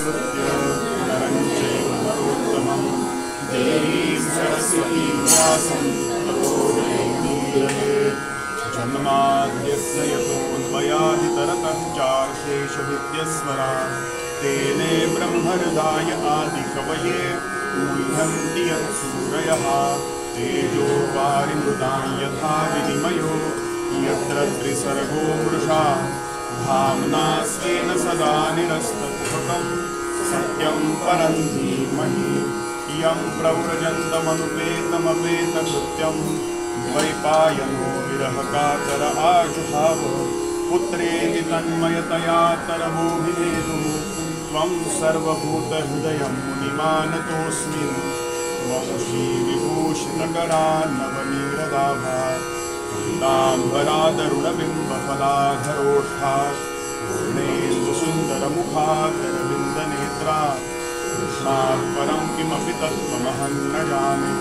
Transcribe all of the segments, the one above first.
नमस्कृत्य नरं चैव नरोत्तमं देवीं सरस्वतीं व्यासं ततो जयमुदीरयेत्। जन्माद्यस्य यतोऽन्वयादितरतश्चार्थेषु तेने ब्रह्महृदाय आदिकवये मुह्यन्ति यत्सूरयः तेजो वारिमृतां यथा विनिमयो यत्र त्रिसर्गो मृषा धाम्ना स्वेन सदा निरस्तकुहकं सत्यं परं धीमहि यं प्रव्रजन्तमनुपेतमपेतकृत्यं द्वैपायनो विरहकातर आजुहाव पुत्रेति तन्मयतया तरवोऽभिनेदुः त्वं सर्वभूतहृदयं मुनिमानतोऽस्मि त्वं श्रीविभूषितकरा नवनीरदाभा पीताम्बरादरुणबिम्बफलाधरोष्ठात् पूर्णेन्दुसुन्दरमुखादरविन्दनेत्रा कृष्णात् परं किमपि तत्त्वमहं न जाने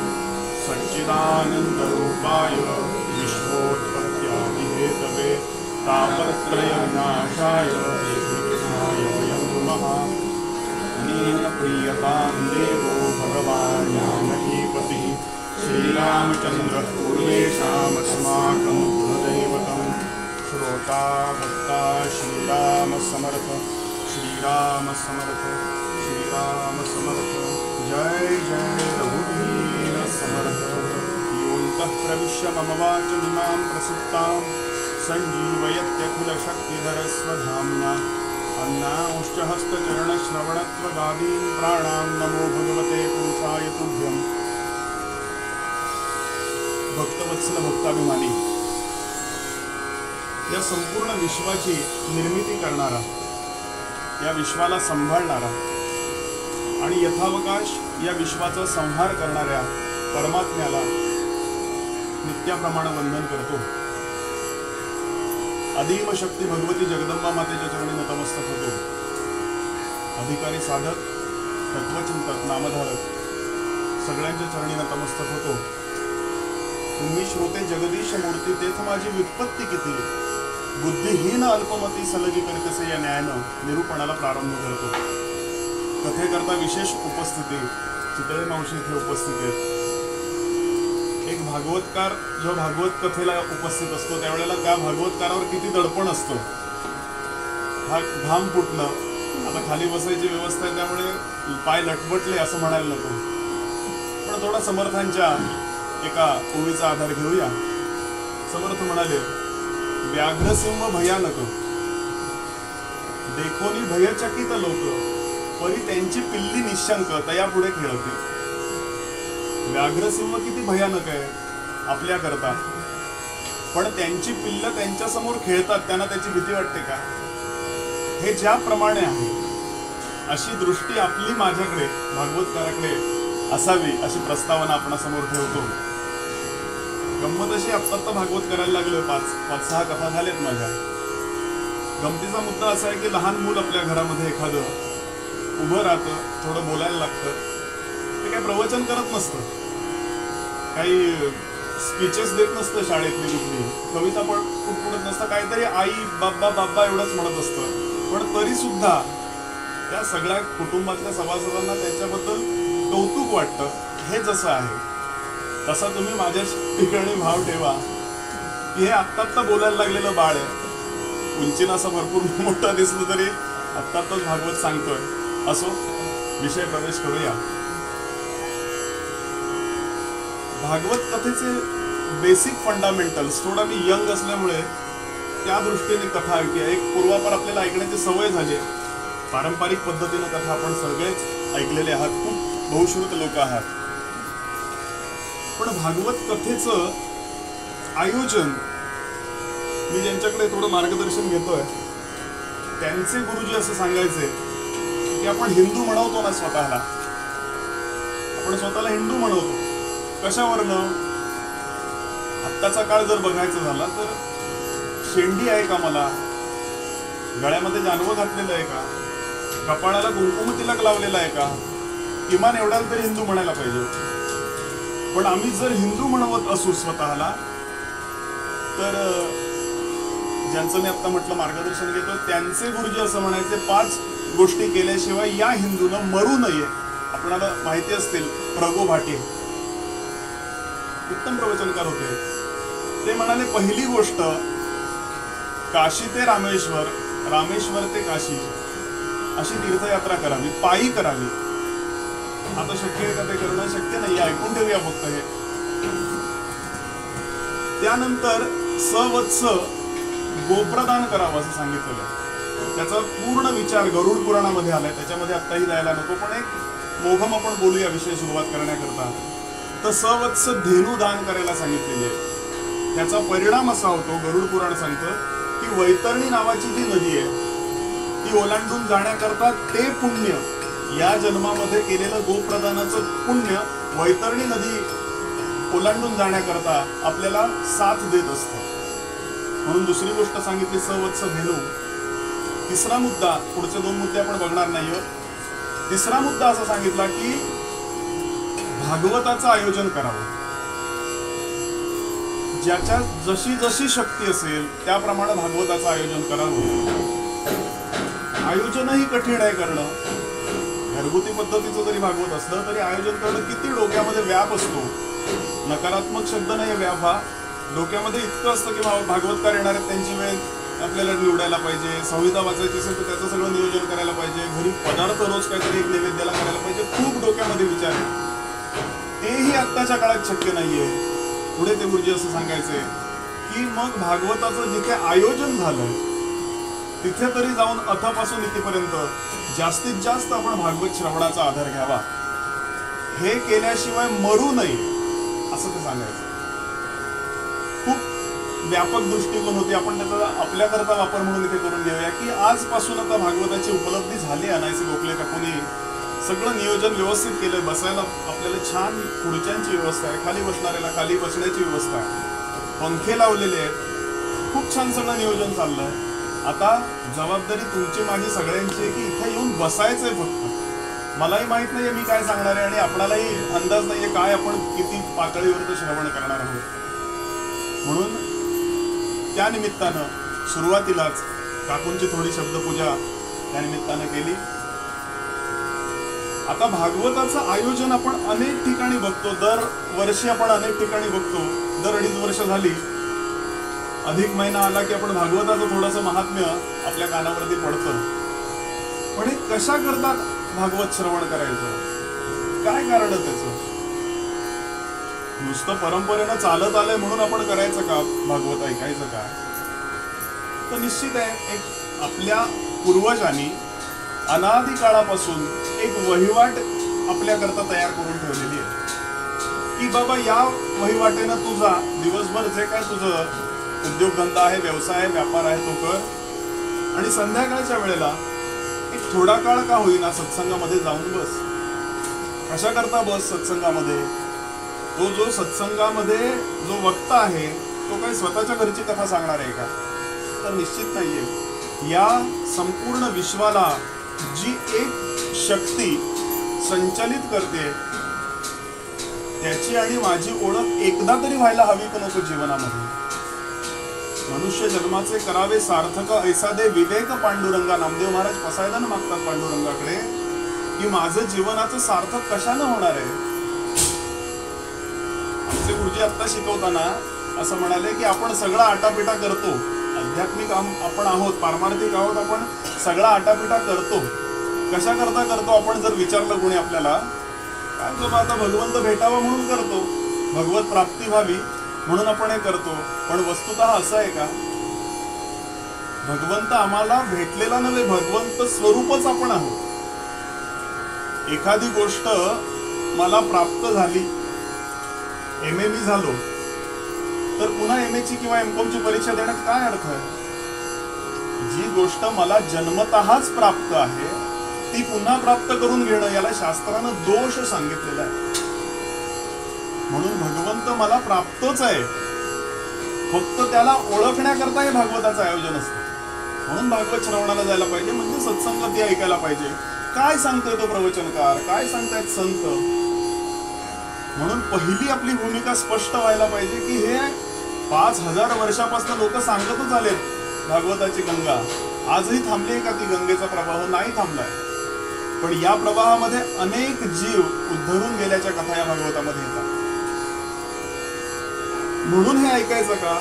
सच्चिदानन्दरूपाय विश्वोत्पत्त्यादिहेतवे तापत्रयविनाशाय श्रीकृष्णाय वयं नमः। अनेन प्रीयतां देवो भगवान् जानकीपतिः श्रीरामचन्द्रः पूर्वेषामस्माकं कुलदैवतं श्रोता भक्ता श्रीराम समर्थ श्रीराम समर्थ श्रीराम समर्थ जय जय रघुवीर समर्थ। योऽन्तः प्रविश्य मम वाचमिमां प्रसुप्तां सञ्जीवयत्यखिलशक्तिधरस्वधाम्ना अन्नांश्चहस्तचरणश्रवणत्वगादीन् प्राणां नमो भगवते पुरुषाय तुभ्यम्। भक्तवत्सल भक्ताभिमानी या संपूर्ण विश्वाची निर्मिती करणारा, या विश्वाला सांभाळणारा आणि यथावकाश या विश्वाचा संहार करणाऱ्या परमात्म्याला नित्याप्रमाणे वंदन करतो। अदीम शक्ती भगवती जगदंबा मातेच्या चरणी नतमस्तक होतो। अधिकारी साधक तत्वचिंतक नामधारक सगळ्यांच्या चरणी नतमस्तक होतो। तुम्ही श्रोते जगदीश मूर्ती तेथ माझी व्युत्पत्ती किती बुद्धिहीन अल्पमती सलगी करितसे या न्यायानं निरूपणाला प्रारंभ करतो। कथेकरता विशेष उपस्थिती चितळे मावशी इथे उपस्थित आहेत। एक भागवतकार जो भागवत कथेला उपस्थित असतो त्यावेळेला त्या भागवतकारावर किती दडपण असतं, हा घाम फुटणं, आता खाली बसायची व्यवस्था आहे त्यामुळे पाय लटपटले असं म्हणायला नको, पण थोडा समर्थांच्या एका ओळीचा आधार घेऊया। समर्थ म्हणाले, व्याघ्रसिंह भयानक देखोनी भयचकित लोक परी त्यांची पिल्ली निशंक तया पुढे खेळते। व्याघ्रसिंह किती भयानक आहे आपल्या करता, पण त्यांची पिल्ल त्यांच्या समोर खेळतात, त्यांना त्याची भीती वाटते का? हे ज्याप्रमाणे आहे अशी दृष्टी आपली माझ्याकडे भागवतकाराकडे असावी अशी प्रस्तावना आपणासमोर ठेवतो। गंमत अशी आत्ता भागवत करायला लागलं, पाच सहा कथा झाल्यात माझ्या। गमतीचा मुद्दा असा आहे की लहान मूल आपल्या घरामध्ये एखादं उभं राहतं, थोडं बोलायला लागतं, ते काही प्रवचन करत नसतं, काही स्पीचेस देत नसतं, शाळेतली कुठली कविता पण पुटपुटत नसतं, काहीतरी आई बाब्बा बाब्बा एवढंच म्हणत असतं, पण तरी सुद्धा त्या सगळ्या कुटुंबातल्या सभासदांना त्याच्याबद्दल कौतुक वाटतं। हे जसं आहे तसा तुम्ही माझ्या ठिकाणी भाव ठेवा की हे आत्ता बोलायला लागलेलं बाळ आहे, उंचीनं असं भरपूर मोठा दिसलं तरी आत्ताच भागवत सांगतोय। असो, विषय प्रवेश करूया। भागवत कथेचे बेसिक फंडामेंटल्स, थोडा मी यंग असल्यामुळे त्या दृष्टीने कथा ऐकली आहे। एक पूर्वापार आपल्याला ऐकण्याची सवय झाली आहे, पारंपरिक पद्धतीने कथा आपण सगळेच ऐकलेले आहात, खूप बहुश्रुत लोक आहात, पण भागवत कथेचं आयोजन मी ज्यांच्याकडे थोडं मार्गदर्शन घेतोय त्यांचे गुरुजी असं सांगायचे की आपण हिंदू म्हणवतो ना स्वतःला, आपण स्वतःला हिंदू म्हणवतो कशावरनं? आत्ताचा काळ जर बघायचा झाला तर शेंडी आहे का मला, गळ्यामध्ये जानवं घातलेलं आहे का, कपाळाला कुंकुम तिलक लावलेला आहे का, किमान एवढ्याला तरी हिंदू म्हणायला पाहिजे। पण आम्ही जर हिंदू म्हणवत असू स्वतःला तर ज्यांचं मी आता म्हटलं मार्गदर्शन घेतो त्यांचे गुरुजी असं म्हणायचे, 5 गोष्टी केल्याशिवाय या हिंदूनं मरू नये. आपल्याला माहिती असतील प्रगो भाटे उत्तम प्रवचनकार होते. ते म्हणाले पहिली गोष्ट काशी ते रामेश्वर, रामेश्वर ते काशी अशी तीर्थयात्रा करावी, पायी करावी. आता शक्य आहे का ते करणं? शक्य नाही. ऐकून ठेवूया फक्त हे. त्यानंतर सवत्स गोप्रदान करावं असं सांगितलेलं आहे. त्याचा पूर्ण विचार गरुड पुराणामध्ये आलाय. त्याच्यामध्ये आत्ताही जायला नको, पण एक मोघम आपण बोलूया विषय सुरुवात करण्याकरता. तर सवत्स धेनू दान करायला सांगितलेली आहे. त्याचा परिणाम असा होतो, गरुड पुराण सांगतं की वैतरणी नावाची जी नदी आहे ती ओलांडून जाण्याकरता ते पुण्य, या जन्मामध्ये केलेलं गोप्रदानाचं पुण्य वैतरणी नदी ओलांडून जाण्याकरता आपल्याला साथ देत असतं. म्हणून दुसरी गोष्ट सांगितली सवत्स धेनू. तिसरा मुद्दा, पुढचे दोन मुद्दे आपण बघणार नाही. तिसरा मुद्दा असा सांगितला की भागवताचं आयोजन करावं. ज्याच्या जशी जशी शक्ती असेल त्याप्रमाणे भागवताचं आयोजन करावं. आयोजनही कठीण आहे करणं. घरगुती पद्धतीचं जरी भागवत असलं तरी आयोजन करणं किती डोक्यामध्ये व्याप असतो. नकारात्मक शब्द नाही, व्याप हा. डोक्यामध्ये इतकं असतं की भागवतकार येणार आहेत, त्यांची वेळ आपल्याला निवडायला पाहिजे. संहिता वाचायची असेल तर त्याचं सगळं नियोजन करायला पाहिजे. घरी पदार्थ रोज काहीतरी एक नैवेद्याला करायला पाहिजे. खूप डोक्यामध्ये विचार आहे. तेही आत्ताच्या काळात शक्य नाहीये. पुढे ते गुरुजी असं सांगायचे की मग भागवताचं जिथे आयोजन झालंय तिथे तरी जाऊन अथपासून इथेपर्यंत जास्तीत जास्त आपण भागवत श्रवणाचा आधार घ्यावा. हे केल्याशिवाय मरू नये असं ते सांगायचं. खूप व्यापक दृष्टिकोन होती. आपण त्याचा आपल्याकरता वापर म्हणून इथे करून घेऊया की आजपासून आता भागवताची उपलब्धी झाली. अनायसे गोखले काकूनी सगळं नियोजन व्यवस्थित केलंय. बसायला आपल्याला छान खुर्च्यांची व्यवस्था आहे, खाली बसणाऱ्याला खाली बसण्याची व्यवस्था आहे, पंखे लावलेले आहेत. खूप छान सगळं नियोजन चाललंय. आता जबाबदारी तुमची माझी सगळ्यांची आहे की इथे येऊन बसायचंय फक्त. मलाही माहित नाहीये मी काय सांगणार आहे आणि आपणालाही अंदाज नाहीये काय आपण किती पातळीवर श्रवण करणार आहोत. म्हणून त्या निमित्तानं सुरुवातीलाच काकूंची थोडी शब्दपूजा त्या निमित्तानं केली. आता भागवताचं आयोजन आपण अनेक ठिकाणी बघतो. दरवर्षी आपण अनेक ठिकाणी बघतो. दर 2.5 वर्ष झाली अधिक महिना आला की आपण भागवताचं थोडंसं महात्म्य आपल्या कानावरती पडतं. पण हे कशा करतात भागवत श्रवण करायचं? काय कारण त्याचं? नुसतं परंपरेनं चालत आलंय म्हणून आपण करायचं का? भागवत ऐकायचं का? तर निश्चित आहे, एक आपल्या पूर्वजांनी अनादी काळापासून एक वहिवाट आपल्याकरता तयार करून ठेवलेली आहे की बाबा या वहिवाटेनं तुझा दिवसभर जे काय तुझं उद्योगधंदा आहे, व्यवसाय आहे, व्यापार आहे तो कर. आणि संध्याकाळच्या वेळेला एक थोडा काळ का होईना सत्संगामध्ये जाऊन बस. कशा करता बस सत्संगामध्ये? तो जो सत्संगामध्ये जो वक्ता आहे तो काही स्वतःच्या घरची कथा सांगणार आहे का? तर निश्चित नाहीये. या संपूर्ण विश्वाला जी एक शक्ती संचालित करते त्याची आणि माझी ओळख एकदा तरी व्हायला हवी का नको जीवनामध्ये? मनुष्य जन्माचे करावे सार्थक ऐसा दे विवेक पांडुरंगा. नामदेव महाराज पसायदान मागतात पांडुरंगाकडे की माझं जीवनाचं सार्थक कशानं होणार आहे? आमचे गुरुजी आत्ता शिकवताना असं म्हणाले की आपण सगळा आटापिटा करतो. आध्यात्मिक आपण आहोत, पारमार्थिक आहोत, आपण सगळा आटापिटा करतो. कशा करता करतो? आपण जर विचारलं कोणी आपल्याला, काय बाबा आता भगवंत भेटावा म्हणून करतो, भगवत प्राप्ती व्हावी म्हणून आपण हे करतो. पण वस्तुतः असं आहे का? भगवंत आम्हाला भेटलेला नव्हे, भगवंत स्वरूपच आपण आहोत. एखादी गोष्ट मला प्राप्त झाली, MA मी झालो, तर पुन्हा MA ची किंवा MCOM ची परीक्षा देण्यात काय अर्थ आहे? जी गोष्ट मला जन्मतःच प्राप्त आहे ती पुन्हा प्राप्त करून घेणं, याला शास्त्रानं दोष सांगितलेला आहे. म्हणून भगवंत मला प्राप्तच आहे, फक्त त्याला ओळखण्याकरता हे भागवताचं आयोजन असतं. म्हणून भागवत श्रवणाला जायला पाहिजे, म्हणजे सत्संगती ऐकायला पाहिजे. काय सांगतोय तो प्रवचनकार, काय सांगतायत संत. म्हणून पहिली आपली भूमिका स्पष्ट व्हायला पाहिजे की हे 5000 वर्षापासून लोक सांगतच आलेत भागवताची गंगा. आजही थांबली का ती गंगेचा प्रवाह? नाही थांबलाय. पण या प्रवाहामध्ये अनेक जीव उद्धरून गेल्याच्या कथा या भागवतामध्ये येतात. म्हणून हे ऐकायचं का?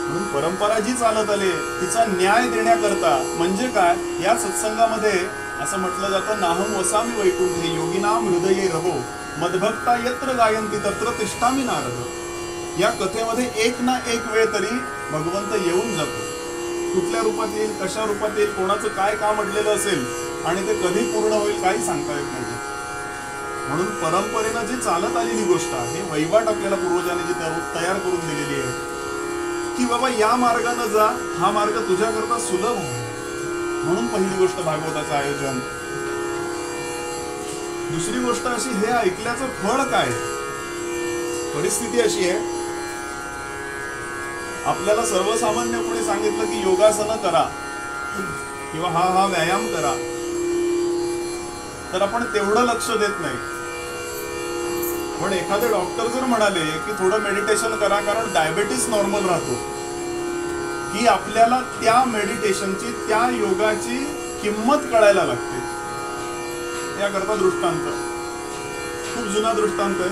म्हणून परंपरा जी चालत आली तिचा न्याय देण्याकरता. म्हणजे काय, या सत्संगामध्ये असं म्हटलं जातं, नाहम वसामी वैकुंठे योगिनाम हृदये रहो मदभक्ता यत्र गायंती तत्र तिष्ठामी नारद. या कथेमध्ये एक ना एक वेळ तरी भगवंत येऊन जातो. कुठल्या रूपात येईल, कशा रूपात येईल, कोणाचं काय काम अडलेलं असेल आणि ते कधी पूर्ण होईल काही सांगता येत नाही. म्हणून परंपरेनं जी चालत आलेली गोष्ट आहे, वैवाट आपल्याला पूर्वजांनी जी तयार करून दिलेली आहे की बाबा या मार्गाने जा, हा मार्ग तुझ्याकरता सुलभ आहे. म्हणून पहिली गोष्ट भागवताचं आयोजन. दुसरी गोष्ट अशी, हे ऐकल्याचं फळ काय? परिस्थिती अशी आहे, आपल्याला सर्वसामान्य कोणी सांगितलं की योगासनं करा किंवा हा व्यायाम करा, तर आपण तेवढं लक्ष देत नाही. पण एखादे डॉक्टर जर म्हणाले की थोडं मेडिटेशन करा कारण डायबेटीस नॉर्मल राहतो, की आपल्याला त्या मेडिटेशनची, त्या योगाची किंमत कळायला लागते. याकरता दृष्टांत, खूप जुना दृष्टांत आहे.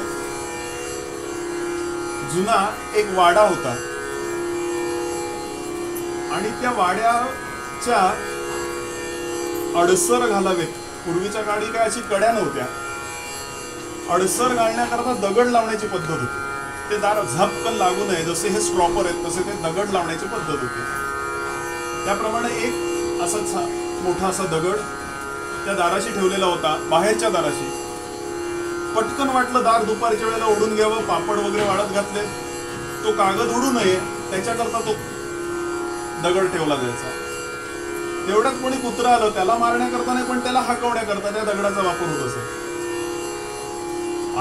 जुना एक वाडा होता आणि त्या वाड्याच्या अडसर घालावेत. पूर्वीच्या काळी काय अशी कड्या नव्हत्या. अडसर घालण्याकरता दगड लावण्याची पद्धत होती. ते दार झपकन लागू नये, जसे हे स्ट्रॉपर आहेत तसे ते दगड लावण्याची पद्धत होती. त्याप्रमाणे एक असाच मोठा असा दगड त्या दाराशी ठेवलेला होता, बाहेरच्या दाराशी. पटकन वाटलं दार दुपारच्या वेळेला ओढून घ्यावं, पापड वगैरे वाळत घातले, तो कागद उडू नये त्याच्याकरता तो दगड ठेवला जायचा. तेवढ्यात कोणी कुत्रा आलं, त्याला मारण्याकरता नाही पण त्याला हाकवण्याकरता त्या दगडाचा वापर होत असे.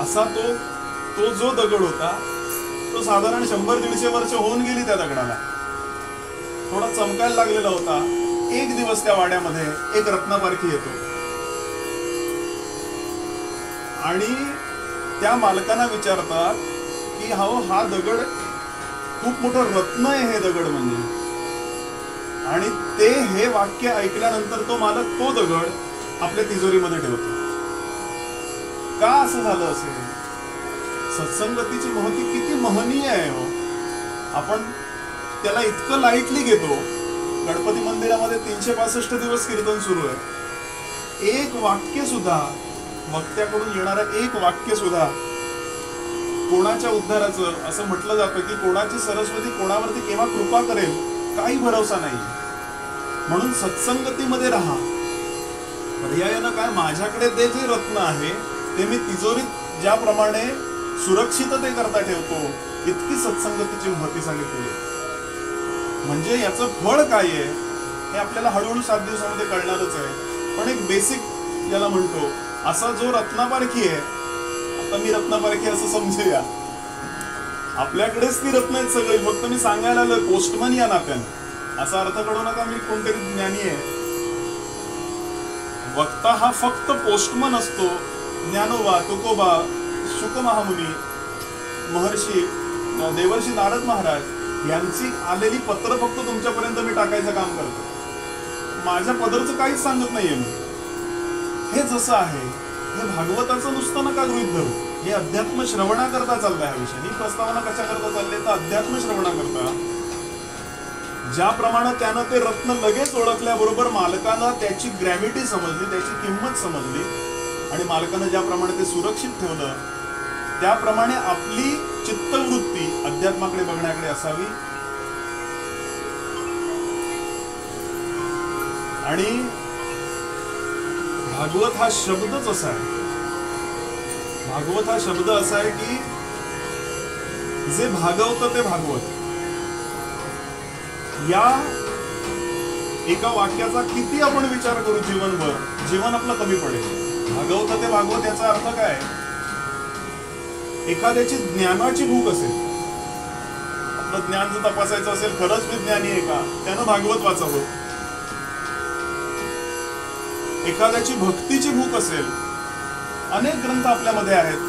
असा तो जो दगड होता तो साधारण 100-150 वर्ष होऊन गेली त्या दगडाला. थोडा चमकायला लागलेला होता. एक दिवस त्या वाड्यामध्ये एक रत्नपारखी येतो आणि त्या मालकांना विचारतात की हा दगड खूप मोठं रत्न आहे, हे दगड म्हणजे. आणि ते हे वाक्य ऐकल्यानंतर तो मालक तो दगड आपल्या तिजोरीमध्ये ठेवतो. का असं झालं असेल? सत्संगतीची महती किती महनीय आहे हो. आपण त्याला इतकं लाईटली घेतो. गणपती मंदिरामध्ये 365 दिवस कीर्तन सुरू आहे. एक वाक्य सुद्धा, वक्त्याकडून येणारं एक वाक्य सुद्धा कोणाच्या उद्धाराचं, असं म्हटलं जातं की कोणाची सरस्वती कोणावरती केव्हा कृपा करेल काही भरोसा नाही. म्हणून सत्संगतीमध्ये राहा. पर्यायानं काय, माझ्याकडे ते जे रत्न आहे ते मी तिजोरीत ज्याप्रमाणे सुरक्षिततेकरता ठेवतो, इतकी सत्संगतीची महती सांगितली. म्हणजे याचं फळ काय आहे हे आपल्याला हळूहळू 7 दिवसामध्ये कळणारच आहे. पण एक बेसिक ज्याला म्हणतो, असा जो रत्नपारखी आहे, आता मी रत्नपारखी असं समजूया, आपल्याकडेच ती रत्न आहेत सगळी, फक्त मी सांगायला आलोय पोस्टमन या नात्यानं. असा अर्थ करू नका मी कोणतरी ज्ञानी आहे. वक्ता हा फक्त पोस्टमन असतो. ज्ञानोबा, तुकोबा, शुक महामुनी, महर्षी, देवर्षी नारद महाराज यांची आलेली पत्र फक्त तुमच्यापर्यंत मी टाकायचं काम करतो. माझ्या पदरचं काहीच सांगत नाहीये मी. हे जसं आहे, हे भागवताचं नुसतं नका गृहीत धरू. हे अध्यात्म श्रवणाकरता चाललंय हा विषय. ही प्रस्तावना कशा करता चालली तर अध्यात्म श्रवणाकरता. ज्याप्रमाणे त्यानं ते रत्न लगेच ओळखल्याबरोबर मालकानं त्याची ग्रॅव्हिटी समजली, त्याची किंमत समजली आणि मालकानं ज्याप्रमाणे ते सुरक्षित ठेवलं, त्याप्रमाणे आपली चित्तवृत्ती अध्यात्माकडे बघण्याकडे असावी. आणि भागवत हा शब्दच असा आहे, भागवत हा शब्द असा आहे की जे भागवतं ते भागवत. या एका वाक्याचा किती आपण विचार करू जीवनभर, जीवन आपलं कमी पडेल. भागवतं ते भागवत याचा अर्थ काय? एखाद्याची ज्ञानाची भूक असेल, आपलं ज्ञान जर तपासायचं असेल, खरंच मी ज्ञानी आहे का, त्यानं भागवत वाचावं. एखाद्याची भक्तीची भूक असेल, अनेक ग्रंथ आपल्यामध्ये आहेत.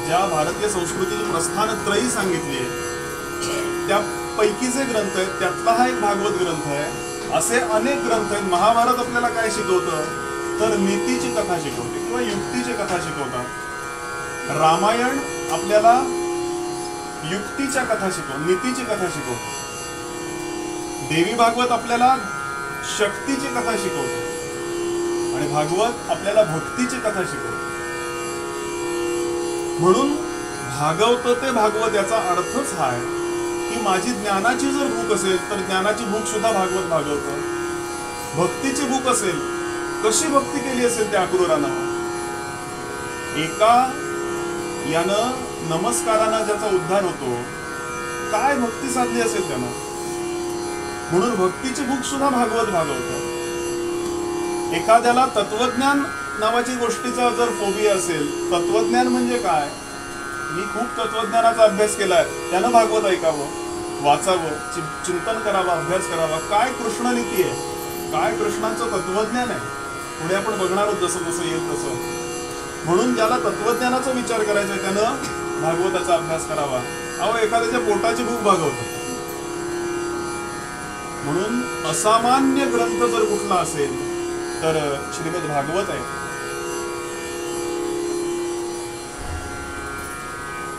ज्या भारतीय संस्कृतीची प्रस्थानत्रयी सांगितली आहे त्यापैकी जे ग्रंथ आहेत त्यातला हा एक भागवत ग्रंथ आहे. असे अनेक ग्रंथ आहेत. महाभारत आपल्याला काय शिकवतं तर नीतीची कथा शिकवते किंवा युक्तीची कथा शिकवतात. रामायण आपल्याला युक्तीच्या कथा नीतीची कथा शिकवतो. देवी भागवत आपल्याला शक्तीची कथा शिकवतो आणि भागवत आपल्याला भक्तीची कथा शिकवतो. म्हणून भागवत ते भागवत याचा अर्थच हा आहे की माझी ज्ञानाची जर भूक असेल तर ज्ञानाची भूक सुद्धा भागवत भागवतं. भक्तीची भूक असेल, कशी भक्ती केली असेल त्या अक्रूरानं, एका यानं नमस्कारानं ज्याचा उद्धार होतो, काय भक्ती साधली असेल त्यानं. म्हणून भक्तीची भूक सुद्धा भागवत भागवतं. एखाद्याला तत्वज्ञान नावाची गोष्टीचा जर फोबिया असेल, तत्वज्ञान म्हणजे काय, मी खूप तत्वज्ञानाचा अभ्यास केलाय, त्यानं भागवत ऐकावं, वाचावं, चिंतन करावं, अभ्यास करावा. काय कृष्णनीती आहे, काय कृष्णाचं तत्वज्ञान आहे, पुढे आपण बघणार आहोत जसं जसं येईल तसं. म्हणून ज्याला तत्वज्ञानाचा विचार करायचा आहे त्यानं भागवताचा अभ्यास करावा. अहो, एखाद्याच्या पोटाची भूक भागवतं. म्हणून असामान्य ग्रंथ जर कुठला असेल तर श्रीमद भागवत आहे.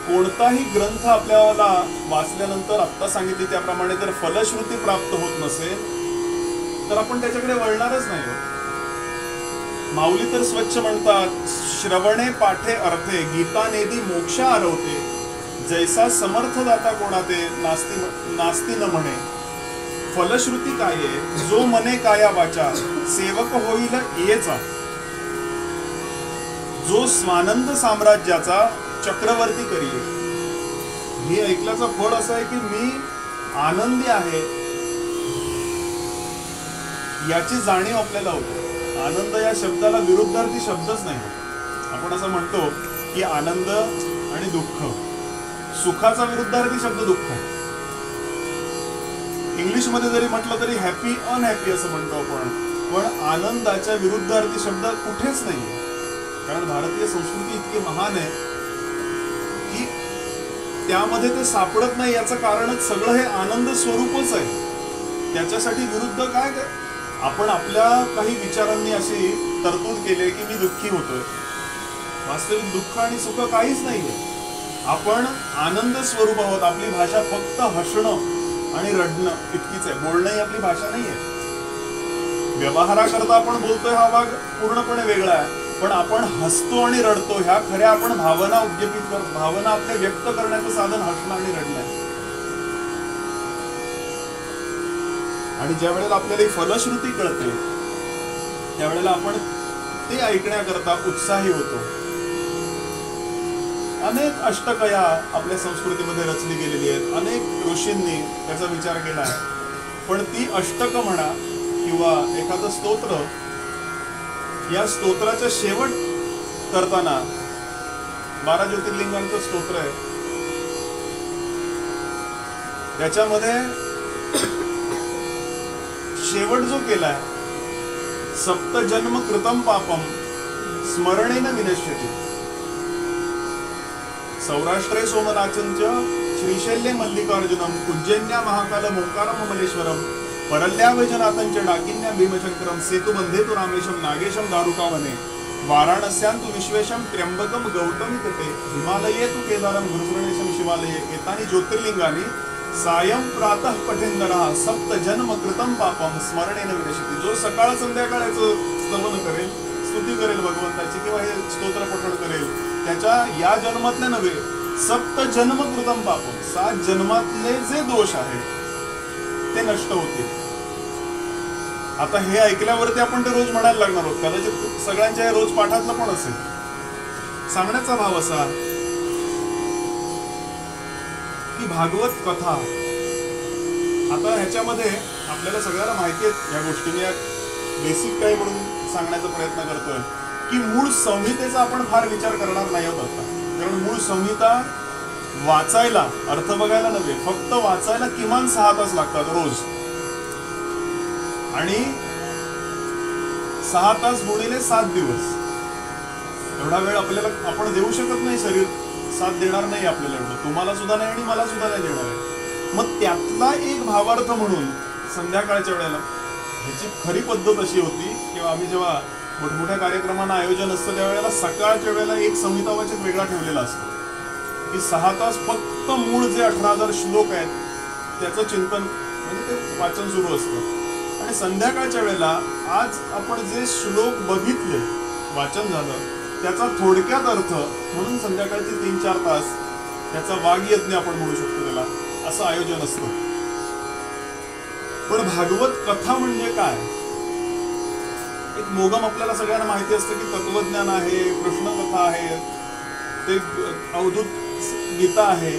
कोणताही ग्रंथ आपल्याला वाचल्यानंतर आत्ता सांगितले त्याप्रमाणे जर फलश्रुती प्राप्त होत नसेल तर आपण त्याच्याकडे वळणारच नाही. माऊली तर स्वच्छ म्हणतात, श्रवणे पाठे अर्थे गीता नेदी मोक्ष आरवते, जैसा समर्थ दाता कोणाते नास्ती न म्हणे. फलश्रुती काय आहे, जो मने काया वाचा सेवक होईल येचा, जो स्वानंद साम्राज्याचा चक्रवर्ती करील. हे ऐकल्याचं फळ असं आहे की मी आनंदी आहे याची जाणीव आपल्याला होते. आनंद या शब्दाला विरुद्धार्थी शब्दच नाही. आपण असं म्हणतो की आनंद आणि दुःख, सुखाचा विरुद्धार्थी शब्द दुःख आहे. इंग्लिशमध्ये जरी म्हटलं तरी हॅपी अनहॅपी असं म्हणतो आपण, पण आनंदाच्या विरुद्धार्थी शब्द कुठेच नाहीये. कारण भारतीय संस्कृती इतकी महान आहे की त्यामध्ये ते सापडत नाही. याचं कारणच सगळं हे आनंद स्वरूपच आहे. त्याच्यासाठी विरुद्ध काय, आपण आपल्या काही विचारांनी अशी तरतूद केली की मी दुःखी होतोय. वास्तविक दुःख आणि सुख काहीच नाहीये. आपण आनंद स्वरूप आहोत. आपली भाषा फक्त हसणं आणि रडणं इतकीच आहे. बोलणं ही आपली भाषा नाहीये. व्यवहाराकरता आपण बोलतोय हा भाग पूर्णपणे वेगळा आहे, पण आपण हसतो आणि रडतो ह्या खऱ्या आपण भावना उद्दीपित करतो. भावना आपल्या व्यक्त करण्याचं साधन हसणं आणि रडणं आहे. आणि ज्या वेळेला आपल्याला ही फलश्रुती कळते त्यावेळेला आपण ते ऐकण्याकरता उत्साही होतो. अनेक अष्टकया आपल्या संस्कृतीमध्ये रचली गेलेली आहेत. अनेक ऋषींनी त्याचा विचार केला आहे. पण ती अष्टक म्हणा किंवा एखादं स्तोत्र, या स्तोत्राच्या शेवट करताना 12 ज्योतिर्लिंगांचं स्तोत्र आहे. त्याच्यामध्ये शेवट जो केलाय, सप्त जन्म कृतम पापम स्मरणेन विनश्यति, सौराष्ट्रे सोमनाथंच श्रीशैल्ये मल्लिकार्जुनम उज्जैन्या महाकालम ओंकारम ममलेश्वरम परल्या वैजनाथंच डाकिन्या भीमशंकरम सेतुबंधे तु रामेशम नागेशम दारुकावने वाराणस्यां तु विश्वेशम त्र्यंबकम गौतमी तटे हिमालये तु केदारम गुरुप्रणेशम शिवालये एतानि ज्योतिर्लिंगानि सायं प्रातः पठेंदरः सप्त जन्म कृतम पापम स्मरणेन विनश्यति. जो सकाळ संध्याकाळचं स्तवन करेल, स्तुती करेल भगवंताची किंवा हे स्तोत्र पठण करेल, त्याच्या या जन्मातले नव्हे, सप्त जन्म कृतम पापम, 7 जन्मातले जे दोष आहेत ते नष्ट होतील. आता हे ऐकल्यावरती आपण ते रोज म्हणायला लागणार आहोत. कदाचित सगळ्यांच्या रोज पाठातलं पण असेल. सांगण्याचा भाव असा की भागवत कथा, आता ह्याच्यामध्ये आपल्याला सगळ्याला माहिती आहेत या गोष्टी, मी बेसिक काही म्हणून सांगण्याचा प्रयत्न करतोय की मूळ संहितेचा आपण फार विचार करणार नाही आहोत आता. कारण मूळ संहिता वाचायला, अर्थ बघायला नव्हे, फक्त वाचायला किमान 6 तास लागतात रोज. आणि 6 तास गुणिले 7 दिवस, एवढा वेळ आपल्याला आपण देऊ शकत नाही. शरीर साथ देणार नाही आपल्याला एवढं, तुम्हाला सुद्धा नाही आणि मला सुद्धा नाही देणार आहे. मग त्यातला एक भावार्थ म्हणून संध्याकाळच्या वेळेला ह्याची खरी पद्धत अशी होती की आम्ही जेव्हा मोठमोठ्या कार्यक्रमांना आयोजन असतं त्यावेळेला सकाळच्या वेळेला एक संहिता वाचक वेगळा ठेवलेला असतो की 6 तास फक्त मूळ जे 18,000 श्लोक आहेत त्याचं चिंतन म्हणजे ते वाचन सुरू असतं आणि संध्याकाळच्या वेळेला आज आपण जे श्लोक बघितले वाचन झालं त्याचा थोडक्यात अर्थ म्हणून संध्याकाळचे 3-4 तास त्याचा वाग्यज्ञ आपण म्हणू शकतो त्याला असं आयोजन असतं. पण भागवत कथा म्हणजे काय? एक मोगम आपल्याला सगळ्यांना माहिती असतं की तत्वज्ञान आहे, प्रश्नकथा आहे, ते अवधूत गीता आहे,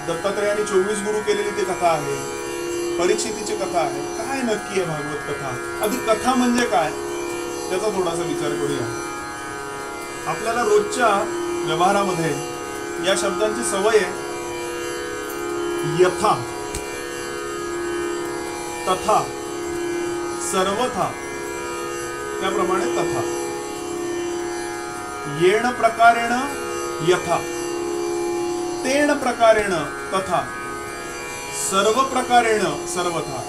दत्तात्रेयांनी 24 गुरु केलेली ती कथा आहे, परीक्षितीची कथा आहे. काय नक्की आहे भागवत कथा? आधी कथा म्हणजे काय त्याचा थोडासा विचार करूया. आपल्याला रोजच्या व्यवहारामध्ये या शब्दांची सवय आहे. यथा, तथा, सर्वथा, त्याप्रमाणे तथा. येण प्रकारेण यथा, तेन प्रकारेण तथा, सर्व प्रकारेण सर्वथा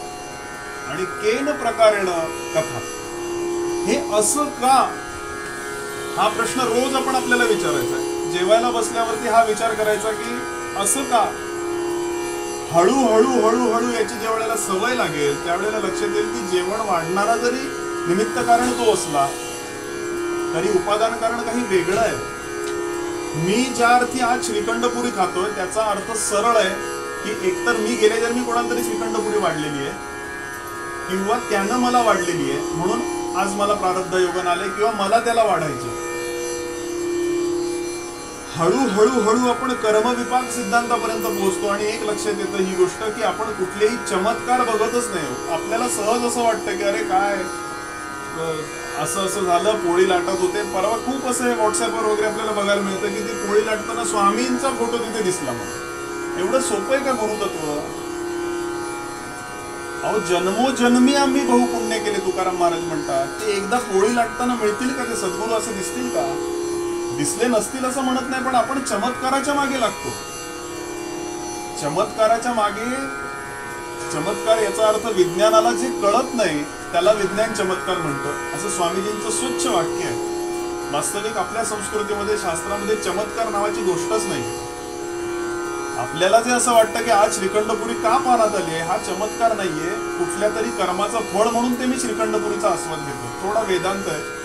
आणि केन प्रकारेण कथा. हे असं का? हा प्रश्न रोज आपण आपल्याला विचारायचा आहे. जेवायला बसल्यावरती हा विचार करायचा की असं का? हळूहळू हळूहळू याची ज्या वेळेला सवय लागेल त्यावेळेला लक्षात येईल की जेवण वाढणारा जरी निमित्त कारण तो असला तरी उपादान कारण काही वेगळं आहे. मी ज्या अर्थी आज श्रीखंडपुरी खातोय त्याचा अर्थ सरळ आहे की एकतर मी गेल्या जन्मी कोणाला तरी श्रीखंडपुरी वाढलेली आहे किंवा त्यानं मला वाढलेली आहे म्हणून आज मला प्रारब्ध योगन आले किंवा मला त्याला वाढायचे. हळूहळू हळू आपण कर्मविपाक सिद्धांतापर्यंत पोहोचतो आणि एक लक्षात येतं ही गोष्ट की आपण कुठलेही चमत्कार बघतच नाही. आपल्याला सहज असं वाटतं की अरे काय असं असं झालं, पोळी लाटत होते. परवा खूप असं व्हॉट्सअपवर वगैरे आपल्याला बघायला मिळतं की ती पोळी लाटताना स्वामींचा फोटो तिथे दिसला. मग एवढं सोपं आहे का गुरुतत्व? अहो जन्मोजन्मी आम्ही बहुपुण्य केले तुकाराम महाराज म्हणतात. ते एकदा पोळी लाटताना मिळतील का? ते सद्गुरू असं दिसतील का? दिसले नसतील असं म्हणत नाही, पण आपण चमत्काराच्या मागे लागतो. चमत्काराच्या मागे, चमत्कार याचा अर्थ विज्ञानाला जे कळत नाही त्याला विज्ञान चमत्कार म्हणतं असं स्वामीजींचं स्वच्छ वाक्य आहे. वास्तविक आपल्या संस्कृतीमध्ये शास्त्रामध्ये चमत्कार नावाची गोष्टच नाही. आपल्याला जे असं वाटतं की आज श्रीखंडपुरी का पारात आली आहे हा चमत्कार नाहीये, कुठल्या तरी कर्माचं फळ म्हणून ते मी श्रीखंडपुरीचा आस्वाद घेतो. थोडा वेदांत आहे.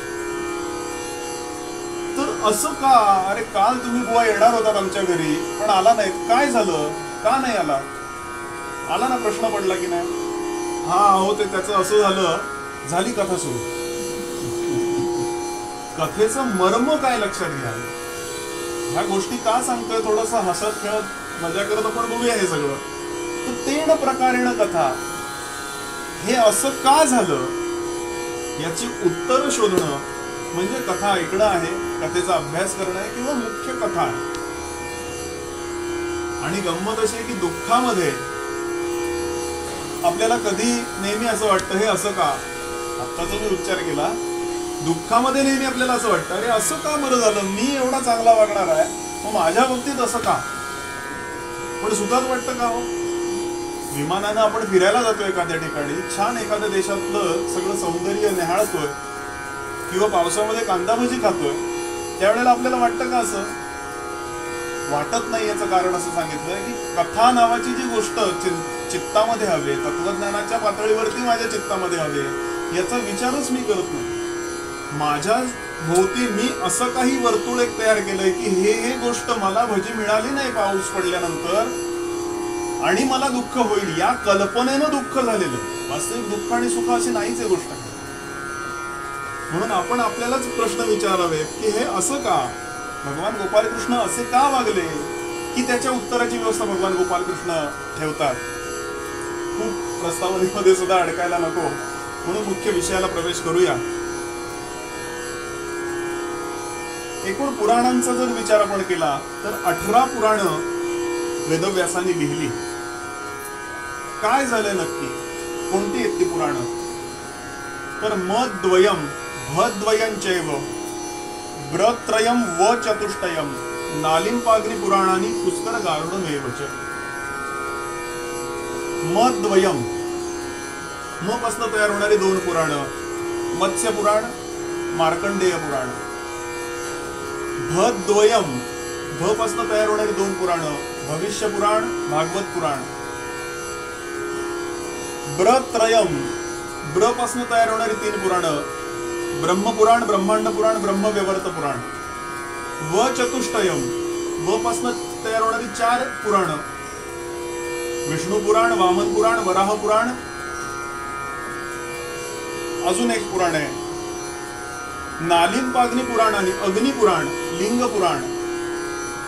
तर असं का? अरे काल तुम्ही बुवा येणार होतात आमच्या घरी पण आला नाही, काय झालं? का नाही आला? आला ना, प्रश्न पडला की नाही? हा हो ते त्याचं असं झालं. झाली कथा सुरू. कथेचं मर्म काय लक्षात घ्या. ह्या गोष्टी का सांगतोय? थोडंसं हसत खेळत मजा करत आपण बघूया हे सगळं. तर तेन प्रकारेण कथा, हे असं का झालं याची उत्तर शोधणं म्हणजे कथा ऐकणं आहे, कथेचा अभ्यास करणं आहे किंवा मुख्य कथा आहे. आणि गंमत अशी आहे की दुःखामध्ये आपल्याला कधी नेहमी असं वाटतं हे असं का? आत्ताचा मी उच्चार केला. दुःखामध्ये नेहमी आपल्याला असं वाटतं अरे असं का बरं झालं? मी एवढा चांगला वागणार आहे मग माझ्या बाबतीत असं का? पण सुखात वाटतं का हो? विमानानं आपण फिरायला जातोय एखाद्या ठिकाणी, छान एखाद्या देशातलं सगळं सौंदर्य निहाळतोय किंवा पावसामध्ये कांदा भजी खातोय, त्यावेळेला आपल्याला वाटतं का असं? वाटत नाही. याचं कारण असं सांगितलंय की कथा नावाची जी गोष्ट चित्तामध्ये हवे, तत्वज्ञानाच्या पातळीवरती माझ्या चित्तामध्ये हवे, याचा विचारच मी करत नाही. माझ्या भोवती मी असं काही वर्तुळ एक तयार केलंय की हे गोष्ट मला भजी मिळाली नाही पाऊस पडल्यानंतर आणि मला दुःख होईल, या कल्पनेनं दुःख झालेलं. वास्तविक दुःख आणि सुख अशी नाहीच आहे गोष्ट. म्हणून आपण आपल्यालाच प्रश्न विचारावे की हे असं का? भगवान गोपालकृष्ण असे का वागले? की त्याच्या उत्तराची व्यवस्था भगवान गोपालकृष्ण ठेवतात. खूप प्रस्तावनेमध्ये सुद्धा अडकायला नको म्हणून मुख्य विषयाला प्रवेश करूया. एकूण पुराणांचा जर विचार आपण केला तर 18 पुराणं वेदव्यासांनी लिहिली. काय झालंय नक्की? कोणती आहेत ती पुराणं? तर मद्वयम भद्वयंचैव ब्रत्रयम व चतुष्टयम नालिंपाग्नि पुराणानी पुष्कर गारुडमेवच. मद्वयम म पासून तयार होणारी 2 पुराणं, मत्स्य पुराण, मार्कंडेय पुराण. भद्वयम, भ पासून तयार होणारी 2 पुराणं, भविष्य पुराण, भागवत पुराण. ब्रत्रयम, ब्र पासून तयार होणारी 3 पुराणं, ब्रह्मपुराण, ब्रह्मांड पुराण, ब्रह्मव्यवर्त पुराण. व चतुष्टयम, व पासून तयार होणारी 4 पुराणं, विष्णू पुराण, वामन पुराण, वराह पुराण. अजून एक पुराण आहे नालिन पाग्नी पुराण आणि अग्नि पुराण, लिंग पुराण.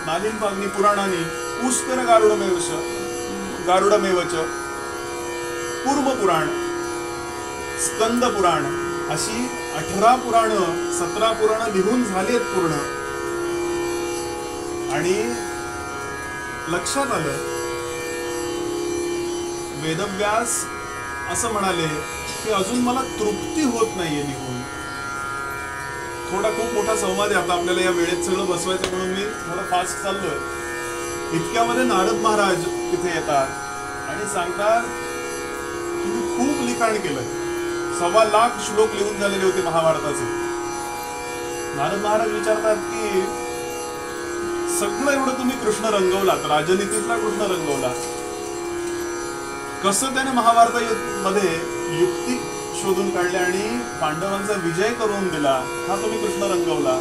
नालिन पाग्नी पुराणानी पुष्कर गारुडमेवच, पूर्व पुराण, स्कंद पुराण अशी 18 पुराणं, 17 पुराणं लिहून झालीत पूर्ण. आणि लक्षात आलं, वेदव्यास असं म्हणाले की अजून मला तृप्ती होत नाहीये लिहून. थोडा खूप मोठा संवाद आहे आता आपल्याला या वेळेत सगळं बसवायचं म्हणून मी थोडं फास्ट चाललोय. इतक्यामध्ये नारद महाराज तिथे येतात आणि सांगतात तुम्ही खूप लिखाण केलंय. 1.25 लाख श्लोक लिहून झालेले होते महाभारताचे. नारद महाराज विचारतात की सगळं एवढं तुम्ही कृष्ण रंगवलात, राजनीतीतला कृष्ण रंगवला, कसं त्याने महाभारतामध्ये युक्ती शोधून काढल्या आणि पांडवांचा विजय करून दिला, हा तुम्ही कृष्ण रंगवला.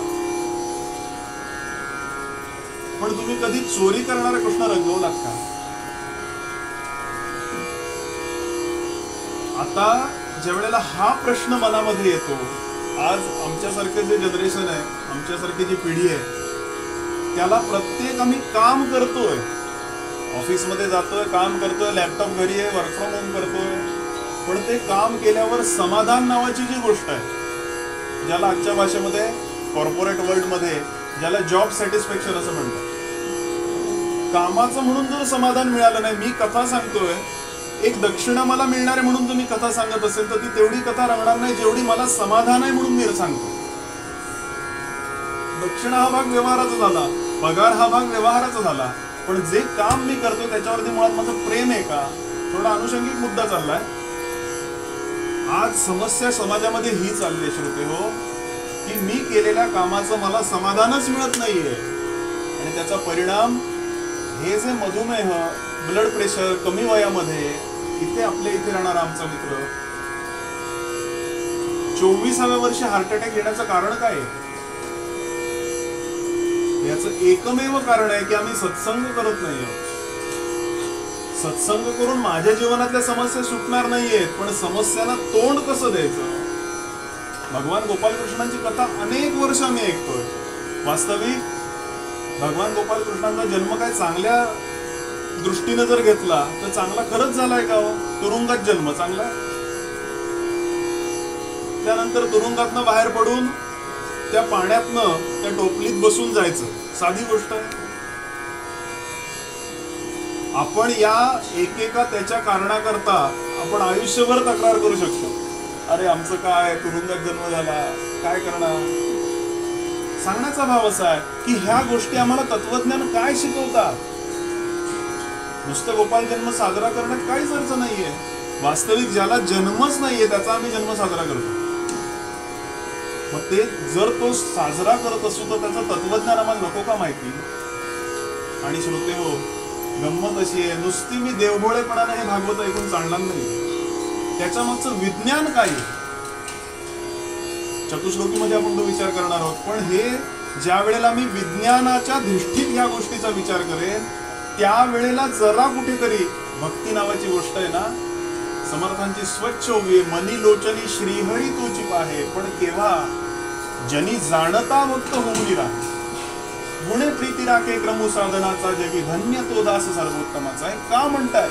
पण तुम्ही कधी चोरी करणारा कृष्ण रंगवलात का? आता ज्या वेळेला हा प्रश्न मनामध्ये येतो, आज आमच्यासारखे जे जनरेशन आहे, आमच्यासारखी जी पिढी आहे, त्याला प्रत्येक आम्ही काम करतोय, ऑफिसमध्ये जातोय, काम करतोय, लॅपटॉप घरी आहे, वर्क फ्रॉम होम करतोय, पण ते काम केल्यावर समाधान नावाची जी गोष्ट आहे, ज्याला आजच्या भाषेमध्ये कॉर्पोरेट वर्ल्ड मध्ये ज्याला जॉब सॅटिस्फॅक्शन असं म्हणतात, कामाचं म्हणून जर समाधान मिळालं नाही, मी कथा सांगतोय, एक दक्षिणा मला मिळणार आहे म्हणून तुम्ही कथा सांगत असेल तर ती तेवढी कथा रंगणार नाही जेवढी मला समाधान आहे म्हणून मी सांगतो. दक्षिणा हा भाग व्यवहाराचा झाला, पगार हा भाग व्यवहाराचा झाला, पण जे काम मी करतो त्याच्यावरती मुळात माझं प्रेम आहे का? थोडा अनुषंगिक मुद्दा चाललाय. आज समस्या समाजामध्ये ही चालली श्रोते हो, की मी केलेल्या कामाचं मला समाधानच मिळत नाहीये आणि त्याचा परिणाम हे जे मधुमेह, ब्लड प्रेशर, कमी वयामध्ये, इथे आपल्या इथे राहणारा आमचा मित्र 24व्या वर्षी हार्ट अटॅक येण्याचं कारण काय आहे? याचं एकमेव कारण आहे की आम्ही सत्संग करत नाही आहोत. सत्संग करून माझ्या जीवनातल्या समस्या सुटणार नाहीयेत, पण समस्यांना तोंड कसं द्यायचं? भगवान गोपालकृष्णांची कथा अनेक वर्ष आम्ही ऐकतोय. वास्तविक भगवान गोपालकृष्णांचा जन्म काय चांगल्या दृष्टीने जर घेतला तर चांगला खरंच झालाय का हो? तुरुंगात जन्म चांगला, त्यानंतर तुरुंगातनं बाहेर पडून त्या पाण्यातनं त्या टोपलीत बसून जायचं, साधी गोष्ट आहे. आपण या एकेका त्याच्या कारणाकरता आपण आयुष्यभर तक्रार करू शकतो. अरे आमचं काय, तुरुंगात जन्म झाला, काय करणार? सांगण्याचा भाव असा आहे की ह्या गोष्टी आम्हाला तत्वज्ञान काय शिकवतात. नुसतं गोपाल जन्म साजरा करण्यात काहीच अर्थ नाहीये. वास्तविक ज्याला जन्मच नाहीये त्याचा आम्ही जन्म साजरा करतो. मग ते जर तो साजरा करत असू तर त्याचं तत्वज्ञान आम्हाला नको का माहिती? आणि श्रोते हो, गंमत अशी आहे, नुसती मी देवभोळेपणाने हे भागवत ऐकून चालणार नाही. त्याच्या मागचं विज्ञान काय आहे? चतुश्लोकीमध्ये आपण तो विचार करणार आहोत. पण हे ज्या वेळेला मी विज्ञानाच्या दृष्टीत ह्या गोष्टीचा विचार करेन, त्यावेळेला जरा कुठेतरी भक्ती नावाची गोष्ट आहे ना, समर्थांची स्वच्छ होई मनी लोचनी श्रीहरी तोची पाहे, पण केव्हा जनी जाणता भक्त होऊन राहे, गुणे प्रीती राखे क्रमू साधनाचा, जगी धन्य तो दास सर्वोत्तमाचा आहे. का म्हणताय?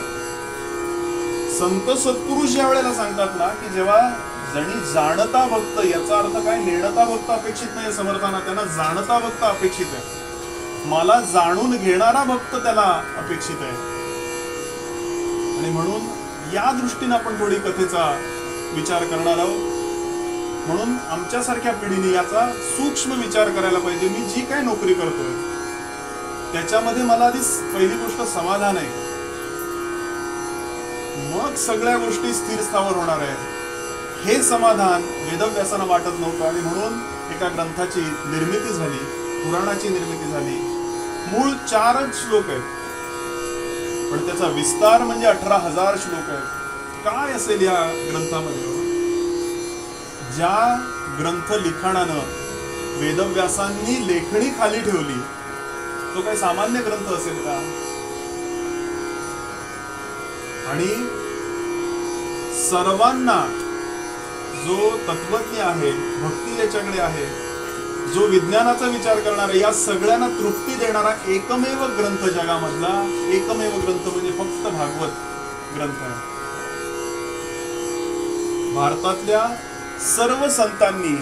संत सत्पुरुष ज्या वेळेला सांगतात ना की जेव्हा जणी जाणता भक्त, याचा अर्थ काय, नेणता भक्त अपेक्षित नाही समर्थांना, त्यांना जाणता भक्त अपेक्षित आहे. मला जाणून घेणारा भक्त त्याला अपेक्षित आहे. आणि म्हणून या दृष्टीने आपण थोडी कथेचा विचार करणार आहोत. म्हणून आमच्यासारख्या पिढीने याचा सूक्ष्म विचार करायला पाहिजे. मी जी काय नोकरी करतोय त्याच्यामध्ये मला आधी पहिली गोष्ट समाधान आहे. मग सगळ्या गोष्टी स्थिर स्थावर होणार आहे, हे समाधान वेदव्यासांना वाटत नव्हतं. आणि म्हणून एका ग्रंथाची निर्मिती झाली, पुराणाची निर्मिती झाली. मूळ 4च श्लोक आहेत, पण त्याचा विस्तार म्हणजे 18,000 श्लोक आहेत. काय असेल या ग्रंथामध्ये? ज्या ग्रंथ लिखाणानं वेदव्यासांनी लेखणी खाली ठेवली, तो काही सामान्य ग्रंथ असेल का? आणि सर्वांना, जो तत्वज्ञ आहे, भक्ती ज्याच्याकडे आहे, जो विज्ञानाचा विचार करणारा, या सगळ्यांना तृप्ती देणारा एकमेव ग्रंथ, जगामधला एकमेव ग्रंथ म्हणजे फक्त भागवत ग्रंथ आहे. भारतातल्या सर्व संतांनी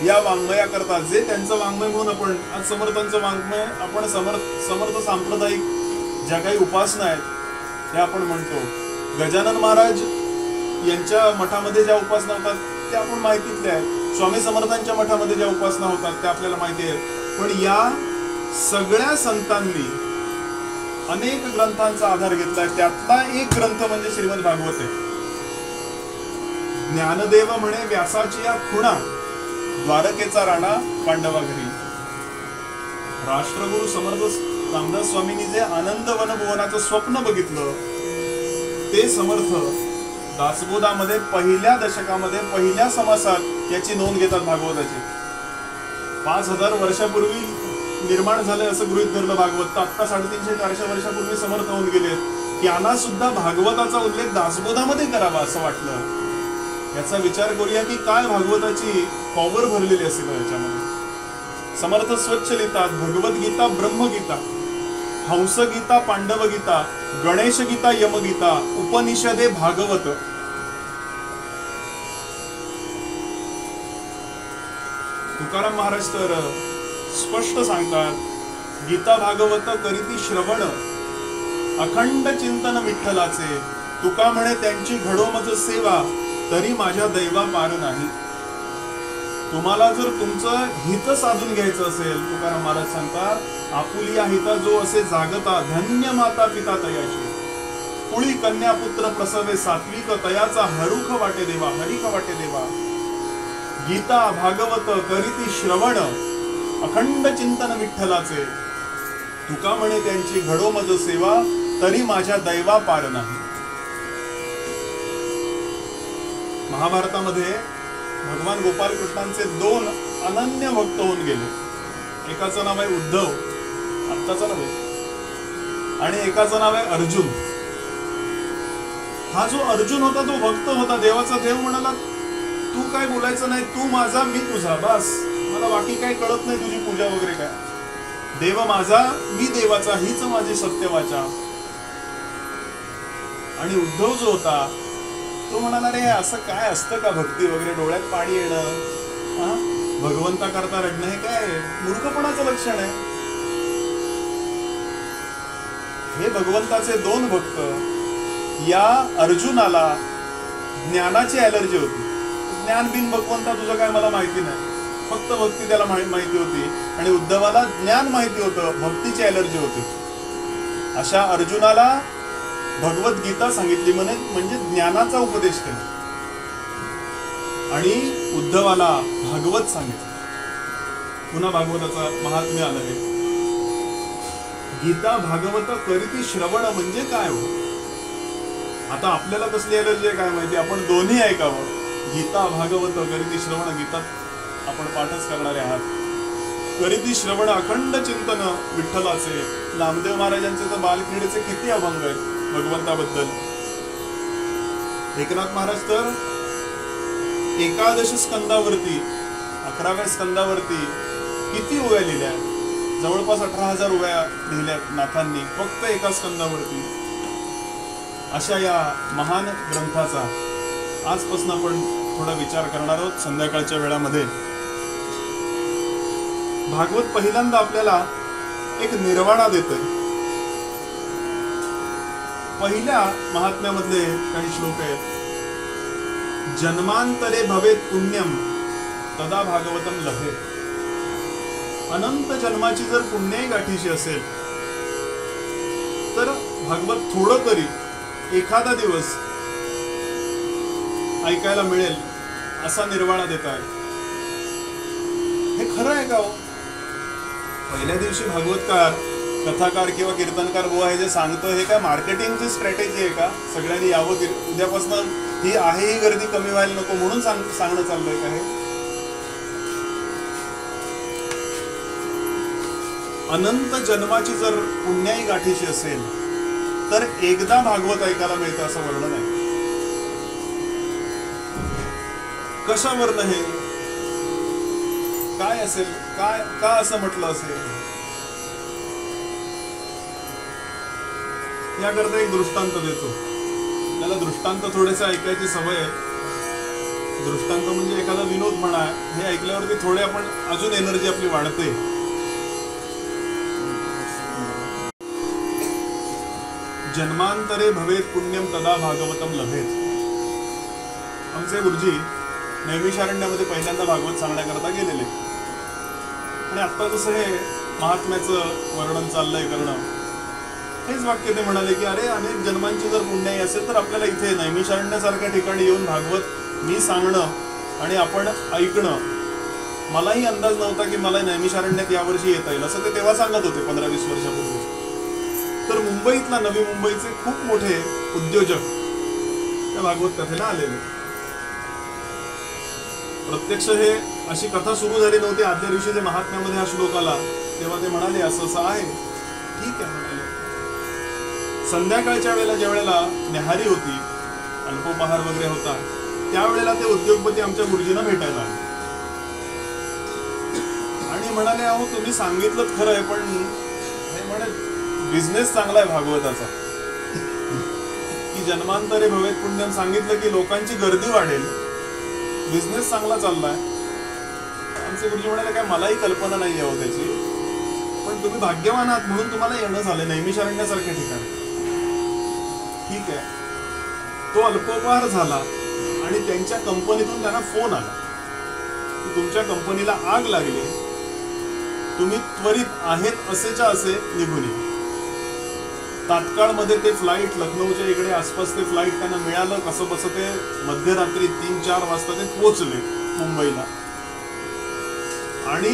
या वाङ्मयाकरता, जे त्यांचं वाङ्मय म्हणून आपण आज समर्थांचं वाङ्मय, आपण समर्थ सांप्रदायिक ज्या काही उपासना आहेत त्या आपण म्हणतो. गजानन महाराज यांच्या मठामध्ये ज्या उपासना होतात त्या आपण माहितीतल्या आहेत. स्वामी समर्थांच्या मठामध्ये ज्या उपासना होतात त्या आपल्याला माहिती आहेत. पण या सगळ्या संतांनी अनेक ग्रंथांचा आधार घेतलाय. त्यातला एक ग्रंथ म्हणजे श्रीमद भागवत आहे. ज्ञानदेव म्हणे व्यासाची या खुणा, द्वारकेचा राणा पांडवा घरी. राष्ट्रगुरु समर्थ रामदास स्वामींनी जे आनंद वनभुवनाचं स्वप्न बघितलं, ते समर्थ दासबोधामध्ये पहिल्या दशकामध्ये पहिल्या समासात याची नोंद घेतात भागवताची. 5,000 वर्षापूर्वी निर्माण झालंय असं गृहीत धरलं भागवत. तर आत्ता 350-400 वर्षापूर्वी समर्थ होऊन गेले. यांना सुद्धा भागवताचा उल्लेख दासबोधामध्ये करावा असं वाटलं. याचा विचार करूया की काय भागवताची पॉवर भरलेली असेल याच्यामध्ये. समर्थ स्वच्छ लिहितात भगवद्गीता, ब्रह्मगीता, हंसगीता, पांडवगीता, गणेशगीता, यमगीता, उपनिषदे, भागवत. तुकाराम महाराज तर स्पष्ट सांगतात, गीता भागवत करीती श्रवण, अखंड चिंतन विठ्ठलाचे. तुका म्हणे त्यांची घडो मज सेवा, तरी माझ्या दैवा पार नाही. तुम्हाला जर तुमचं हित साधून घ्यायचं असेल, तुकाराम महाराज सांगतात, आपुलिया हिता जो असे जागता, धन्य माता पिता तयाची. कुळी कन्या पुत्र प्रसवे सात्विक, तयाचा हरुख वाटे देवा, हरिख वाटे देवा. गीता भागवत करीती श्रवण, अखंड चिंतन विठ्ठलाचे. तुका म्हणे त्यांची घडो मज सेवा, तरी माझ्या दैवा पार नाही. महाभारतामध्ये भगवान गोपाल कृष्णांचे 2 अनन्य भक्त होऊन गेले. एकाचं नाव आहे उद्धव, आत्ताचं नाव आहे, आणि एकाचं नाव आहे अर्जुन. हा जो अर्जुन होता तो भक्त होता, देवाचा देव म्हणाला, तू काय बोलायचं नाही, तू माझा मी तुझा, बस मला बाकी काय कळत नाही, तुझी पूजा वगैरे काय. देव माझा मी देवाचा, हीच माझी सत्यवाचा. आणि उद्धव जो होता तो म्हणाला, रे असं काय असतं का, भक्ती वगैरे, डोळ्यात पाणी येणं, भगवंता करता रडणं, हे काय मूर्खपणाचं लक्षण आहे. हे भगवंताचे 2 भक्त. या अर्जुनाला ज्ञानाची ॲलर्जी होती. ज्ञान बिन भगवंता तुझं काय मला माहिती नाही, फक्त भक्ती त्याला माहिती होती. आणि उद्धवाला ज्ञान माहिती होतं, भक्तीची ॲलर्जी होती. अशा अर्जुनाला भगवद्गीता सांगितली, म्हणजे ज्ञानाचा उपदेश केला. आणि उद्धवाला भागवत सांगितलं. पुन्हा भागवताचा महात्म्य आलं आहे. गीता भागवत करीती श्रवण म्हणजे काय हो? आता आपल्याला कसली एलर्जी आहे काय माहिती, आपण दोन्ही ऐकावं. गीता भागवत करीती श्रवण, गीतात आपण पाठच करणारे आहात. करीती श्रवण, अखंड चिंतन विठ्ठलाचे. नामदेव महाराजांचे तर बालक्रीडेचे किती अभंग आहेत भगवंताबद्दल. एकनाथ महाराज तर 11 स्कंदावरती, 11व्या स्कंदावरती किती ओव्या लिहिल्या, जवळपास 18,000 ओव्या लिहिल्यात नाथांनी फक्त एका स्कंदावरती. अशा या महान ग्रंथाचा आजपासून आपण थोडा विचार करणार आहोत संध्याकाळच्या वेळामध्ये. भागवत पहिल्यांदा आपल्याला एक निर्वाणा देतोय. पहिल्या महात्म्यामधले काही श्लोक आहेत. जन्मांतरे भवेत पुण्यम तदा भागवतम लभे. अनंत जन्माची जर पुण्य गाठीशी असेल तर भागवत थोडं तरी एखादा दिवस ऐकायला मिळेल असा निर्वाळा देताय. हे खरं आहे का हो? पहिल्या दिवशी भागवतकार, कथाकार किंवा कीर्तनकार बुवा हे जे सांगतो हे काय मार्केटिंगची स्ट्रॅटेजी आहे का? सगळ्यांनी यावं, उद्यापासून ही आहे ही गर्दी कमी व्हायला नको म्हणून सांगणं चाललंय का? हे अनंत जन्माची जर पुण्याई गाठीची असेल तर एकदा भागवत ऐकायला मिळतं असं वर्णन आहे. कशावरनं हे काय असेल? काय का असं म्हटलं असेल? याकरता एक दृष्टांत देतो. त्याला दृष्टांत थोडेसे ऐकायची सवय आहे. दृष्टांत म्हणजे एखादा विनोद म्हणा, हे ऐकल्यावरती थोडे आपण अजून एनर्जी आपली वाढते. जन्मांतरे भवेत पुण्यम तदा भागवतम लभेत. आमचे गुरुजी नैमिषारण्यामध्ये पहिल्यांदा भागवत सांगण्याकरता गेलेले आणि आता जसं हे महात्म्याचं वर्णन चाललंय करणं, हेच वाक्य ते म्हणाले की अरे अनेक जन्मांची जर पुण्याई असेल तर आपल्याला इथे नैमिषारण्यासारख्या ठिकाणी येऊन भागवत मी सांगणं आणि आपण ऐकणं, मलाही अंदाज नव्हता की मला नैमिषारण्यात यावर्षी येता येईल असं ते तेव्हा सांगत होते 15-20 वर्षापूर्वी. तर मुंबईतला, नवी मुंबईचे खूप मोठे उद्योजक त्या भागवत कथेला आलेले. प्रत्यक्ष हे अशी कथा सुरू झाली नव्हती. आदल्या दिवशी जे महात्म्यामध्ये हा श्लोक आला तेव्हा ते म्हणाले असं असं आहे. ठीक आहे म्हणाले. संध्याकाळच्या वेळेला ज्या वेळेला न्याहारी होती, अल्पोपहार वगैरे होता, त्यावेळेला ते उद्योगपती आमच्या गुरुजींना भेटायला आले आणि म्हणाले अहो तुम्ही सांगितलं खरं आहे पण हे म्हणे बिझनेस चांगला आहे भागवताचा की जन्मांतरे भवेत पुण्यम सांगितलं की लोकांची गर्दी वाढेल, बिझनेस चांगला चाललाय. आमचे गुरुजी म्हणाले काय मलाही कल्पना नाही आहे त्याची, पण तुम्ही भाग्यवान आहात म्हणून तुम्हाला येणं झालं नैमिषारण्यासारख्या ठिकाणी. ठीक आहे. तो अल्पोपहार झाला आणि त्यांच्या कंपनीतून त्यांना फोन आला की तुमच्या कंपनीला आग लागली, तुम्ही त्वरित आहेत असेच्या असे निघून या. तात्काळ मध्ये ते फ्लाईट लखनौच्या इकडे आसपास ते फ्लाईट त्यांना मिळालं. कसं बसं ते मध्यरात्री 3-4 वाजता ते पोहोचले मुंबईला आणि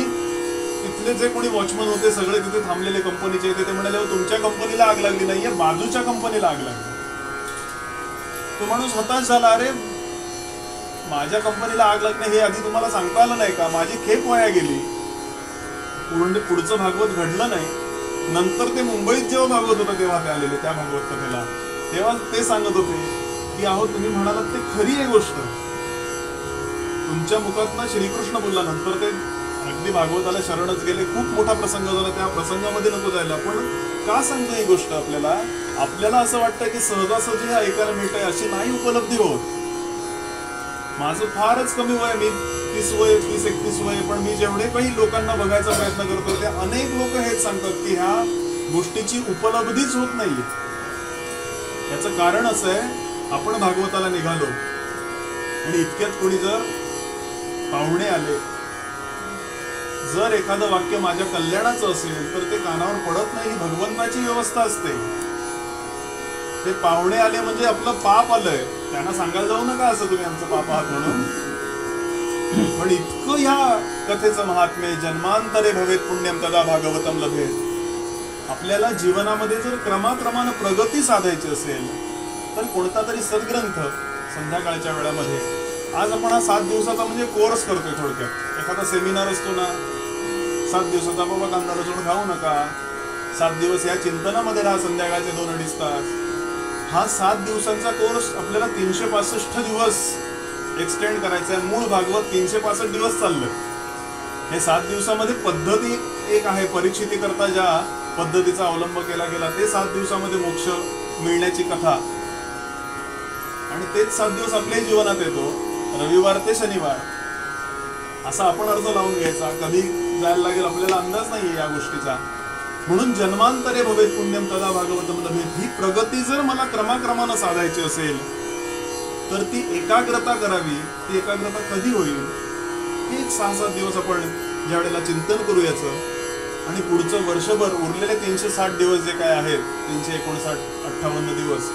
तिथले जे कोणी वॉचमन होते सगळे तिथे थांबलेले कंपनीचे ते म्हणाले तुमच्या कंपनीला आग लागली नाहीये, बाजूच्या कंपनीला आग लागली. तो माणूस हताश झाला. अरे माझ्या कंपनीला आग लागणे हे आधी तुम्हाला सांगता आलं नाही का? माझी खेप वाया गेली, पुढचं भागवत घडलं नाही. नंतर ते मुंबईत जेव्हा भागवत होतं तेव्हा ते आलेले त्या भागवत कथेला, तेव्हा ते सांगत होते की अहो तुम्ही म्हणालात ते खरी आहे गोष्ट, तुमच्या मुखातनं श्रीकृष्ण बोलला. नंतर ते अगदी भागवताला शरणच गेले. खूप मोठा प्रसंग झाला, त्या प्रसंगामध्ये नको जायला. पण का सांगतो ही गोष्ट आपल्याला? आपल्याला असं वाटतं की सहजासहजी हे ऐकायला मिळतंय अशी नाही उपलब्धी होत. माझं फारच कमी वय, मी 30 वय 30-31 वय, पण मी जेवढे काही लोकांना बघायचा प्रयत्न करतो ते अनेक लोक हेच सांगतात की ह्या गोष्टीची उपलब्धीच होत नाहीये. याचं कारण असं आहे आपण भागवताला निघालो आणि इतक्यात कोणी जर पाहुणे आले, जर एखादं वाक्य माझ्या कल्याणाचं असेल तर ते कानावर पडत नाही. ही भगवंताची व्यवस्था असते. ते पाहुणे आले म्हणजे आपलं पाप आलंय, त्यांना सांगायला जाऊ नका असं तुम्ही आमचं पाप आहात म्हणून. पण इतकं ह्या कथेचं महात्म्य, जन्मांतरे भवेत पुण्यम तदा भागवतम लभेत. आपल्याला जीवनामध्ये जर क्रमाक्रमानं प्रगती साधायची असेल तर कोणता तरी सद्ग्रंथ संध्याकाळच्या वेळामध्ये, आज आपण हा 7 दिवसाचा म्हणजे कोर्स करतोय. थोडक्यात एखादा सेमिनार असतो ना, 7 दिवसाचा बाबा कांदा लसूण खाऊ नका, 7 दिवस या चिंतनामध्ये राहा संध्याकाळचे 2-2.5 तास. हा 7 दिवसांचा कोर्स आपल्याला 365 दिवस एक्सटेंड करायचा आहे. मूळ भागवत 365 दिवस चाललंय. हे 7 दिवसामध्ये पद्धती एक आहे, परीक्षिती करता ज्या पद्धतीचा अवलंब केला गेला ते 7 दिवसामध्ये मोक्ष मिळण्याची कथा. आणि तेच 7 दिवस आपल्याही जीवनात येतो, रविवार ते शनिवार असा आपण अर्ज लावून घ्यायचा. कधी जायला लागेल आपल्याला अंदाज नाहीये या गोष्टीचा. म्हणून जन्मांतरे भवेत पुण्यम तदा भागवतम लभेत. ही प्रगती जर मला क्रमाक्रमानं साधायची असेल तर ती एकाग्रता करावी. ती एकाग्रता कधी होईल? हे 6-7 दिवस आपण ज्या वेळेला चिंतन करू याचं, आणि पुढचं वर्षभर उरलेले 360 दिवस जे काय आहेत, 359-58 दिवस,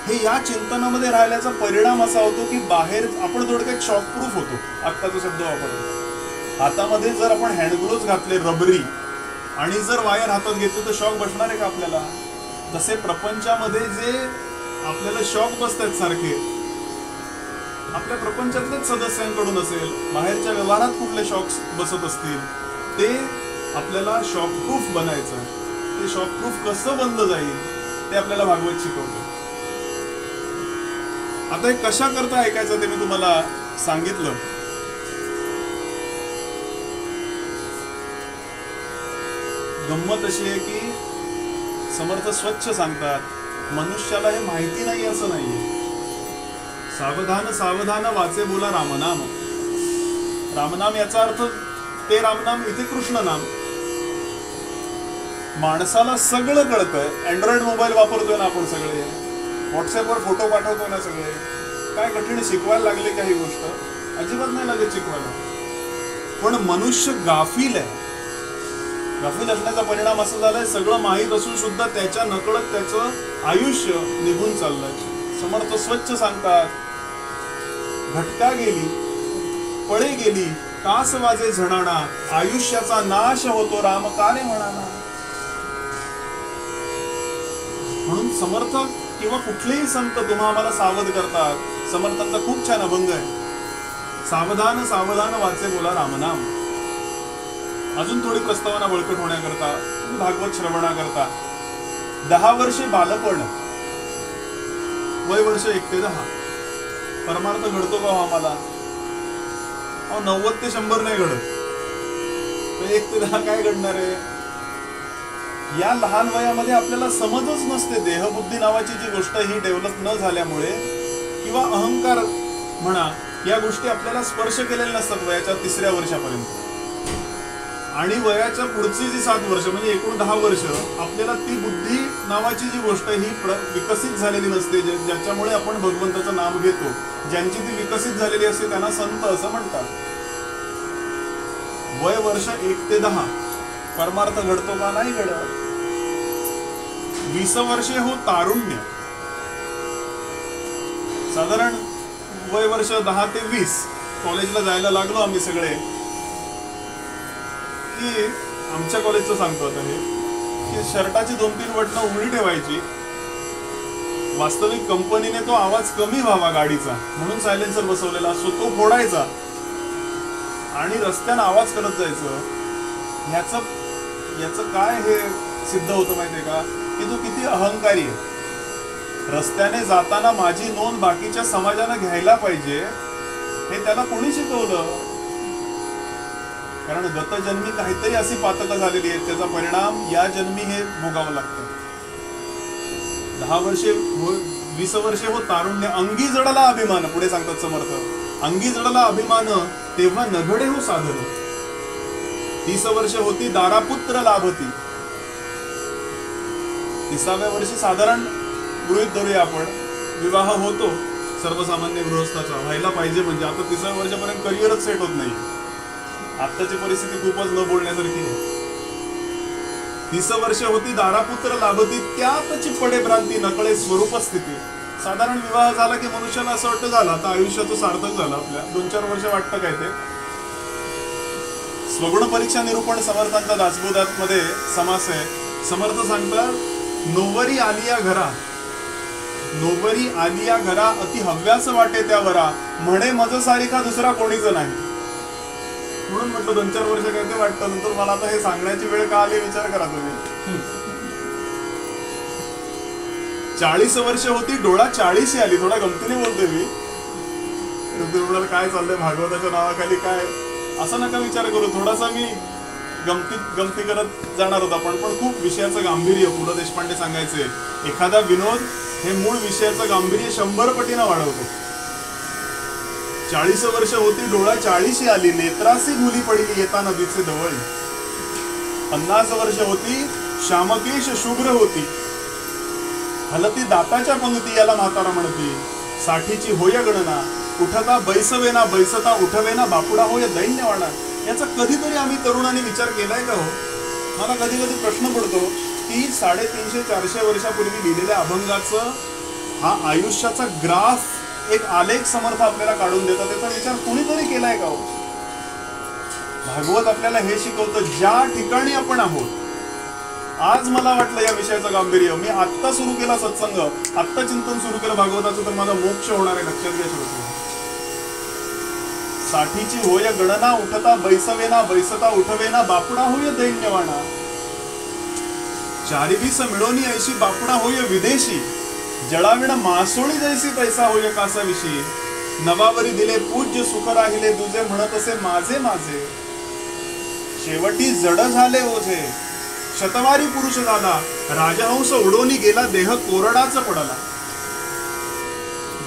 हे या चिंतनामध्ये राहिल्याचा परिणाम असा होतो की बाहेर आपण थोडक्यात शॉक प्रूफ होतो. आत्ताचा शब्द वापरतो. हातामध्ये जर आपण हँडग्लोव्ज घातले रबरी आणि जर वायर हातात घेतली तर शॉक बसणार आहे का आपल्याला? तसे प्रपंचामध्ये जे आपल्याला शॉक बसतात सारखे, आपल्या प्रपंचातलेच सदस्यांकडून असेल, बाहेरच्या व्यवहारात कुठले शॉक्स बसत असतील, ते आपल्याला शॉकप्रूफ बनायचं. ते शॉकप्रूफ कसं बनलं जाईल ते आपल्याला भागवत शिकवतो. आता हे कशा करता ऐकायचं ते मी तुम्हाला सांगितलं. गंमत अशी आहे की समर्थ स्वच्छ सांगतात, मनुष्याला हे माहिती नाही असं नाहीये. सावधान सावधान वाचे बोला रामनाम. रामनाम याचा अर्थ ते रामनाम, इथे कृष्ण नाम. माणसाला सगळं कळतंय. अँड्रॉइड मोबाईल वापरतोय ना आपण सगळे, व्हॉट्सअपवर फोटो पाठवतोय ना सगळे. काय कठीण शिकवायला लागले काही गोष्ट? अजिबात नाही लागत शिकवायला. पण मनुष्य गाफील आहे. गाफील असण्याचा परिणाम असा झालाय, सगळं माहीत असून सुद्धा त्याच्या नकळत त्याचं आयुष्य निघून चाललंय. समर्थ स्वच्छ सांगतात, घटका गेली पळे गेली तास वाजे झणाणा, आयुष्याचा नाश होतो राम कारे म्हणाना. म्हणून समर्थ किंवा कुठलेही संत तुम्हा आम्हाला सावध करतात. समर्थांचा खूप छान अभंग आहे, सावधान सावधान वाचे बोला रामनाम. अजून थोडी प्रस्तावना बळकट होण्याकरता, भागवत श्रवणाकरता 10 वर्षे बालपण, वय वर्ष 1 ते 10. परमार्थ घडतो का आम्हाला? 90 ते 100 नाही घडत. 1 ते 10 काय घडणार आहे? या लहान वयामध्ये आपल्याला समजच नसते. देहबुद्धी नावाची जी गोष्ट ही डेव्हलप न झाल्यामुळे, किंवा अहंकार म्हणा, या गोष्टी आपल्याला स्पर्श केलेल्या नसतात वयाच्या 3ऱ्या वर्षापर्यंत. आणि वयाच्या पुढची जी 7 वर्ष म्हणजे एकूण 10 वर्ष आपल्याला ती बुद्धी नावाची जी गोष्ट ही विकसित झालेली नसते, ज्याच्यामुळे आपण भगवंताचं नाम घेतो. ज्यांची ती विकसित झालेली असते त्यांना संत असं म्हणतात. वय वर्ष 1 ते 10 परमार्थ घडतो का? नाही घडत. 20 वर्षे हो तारुण्य. साधारण वय वर्ष 10 ते 20 कॉलेजला जायला लागलो आम्ही सगळे की, आमच्या कॉलेजचं सांगतो आता हे, की शर्टाची 2-3 बटणं उघडी ठेवायची. वास्तविक कंपनीने तो आवाज कमी व्हावा गाडीचा म्हणून सायलेन्सर बसवलेला असतो, तो फोडायचा आणि रस्त्यानं आवाज करत जायचं. याचं काय हे सिद्ध होतं माहितीये का, की तो किती अहंकारी आहे. रस्त्याने जाताना माझी नोंद बाकीच्या समाजानं घ्यायला पाहिजे हे त्याला कोणी शिकवलं? कारण गतजन्मी काहीतरी अशी पातकं झालेली आहेत, त्याचा परिणाम या जन्मी हे भोगावं लागतं. 20 वर्षे हो तारुण्य, अंगी जडला अभिमान. पुढे सांगतात समर्थ, अंगी जडला अभिमान तेव्हा नघडे हो साधन. 30 वर्ष होती दारापुत्र लाभती. 30व्या वर्षी साधारण गृहीत धरूया आपण विवाह होतो सर्वसामान्य गृहस्थाचा, व्हायला पाहिजे. म्हणजे आता 30व्या वर्षापर्यंत करिअरच सेट होत नाही. आत्ताची परिस्थिती खूपच न बोलण्यासारखी आहे. 30 वर्ष होती दारापुत्र लाभती, त्यातची पडे भ्रांती नकळे स्वरूप स्थिती. साधारण विवाह झाला की मनुष्याला असं वाटतं झालं आता आयुष्याचं सार्थक झालं. आपल्या 2-4 वर्ष वाटतं काय ते. स्वगुण परीक्षा निरूपण समर्थांचा दासबोधात मध्ये समास आहे. समर्थ सांगतात, नोवरी आलिया घरा, नोवरी आलिया घरा अति हव्यास वाटे त्यावरा, म्हणे मज सारिखा दुसरा कोणीच नाही. म्हणून म्हटलं 2-4 वर्ष काय ते वाटतं. नंतर मला आता हे सांगण्याची वेळ का आली विचार करा तुम्ही. 40 वर्ष होती डोळा 40 आली. थोडा गमतीने बोलतोय मी. काय चाललंय भागवताच्या नावाखाली काय, असं नका विचार करू. थोडासा मी गमती करत जाणार होता, पण खूप विषयाचं गांभीर्य. पु ल देशपांडे सांगायचे, एखादा विनोद हे मूळ विषयाचं गांभीर्य 100 पटीनं वाढवतो. 40 वर्ष होती डोळा 40 आली, नेत्रासी मुली पडली येता नदीचे जवळ. 50 वर्ष होती श्यामकेश शुभ्र होती, हलती दाताच्या पंक्ती याला म्हातारा म्हणती. 60ची होय गणना, उठता बैसवेना बैसता उठवेना, बापुडा होय दैन्यवाणा. याचा कधीतरी आम्ही तरुणांनी विचार केलाय का हो? मला कधी कधी प्रश्न पडतो की 350-400 वर्षापूर्वी लिहिलेल्या अभंगाचं हा आयुष्याचा ग्राफ एक आलेख समर्थ आपल्याला काढून देतात. त्याचा विचार कुणीतरी केलाय का हो? भागवत आपल्याला हे शिकवतं, ज्या ठिकाणी आपण आहोत. आज मला वाटलं या विषयाचं गांभीर्य, मी आत्ता सुरू केला सत्संग, आत्ता चिंतन सुरू केलं भागवताचं, तर माझा मोक्ष होणार आहे. लक्षात घ्या श्रोते. साठीची होय गणना, उठता बैसवेना, बैसता उठवेना, बापुडा होय दैन्यवाना. चारिवीस मिळोनी ऐशी, बापुडा होय विदेशी. जळाविण मासोळी जैसी, तैसा होय कासाविषयी. नवावरी दिले पूज्य, सुख राहिले दुजे, म्हणत असे माझे माझे. शेवटी जड झाले ओझे, शतवारी पुरुष झाला. राजहंस उडोनी गेला, देह कोरडाच पडला.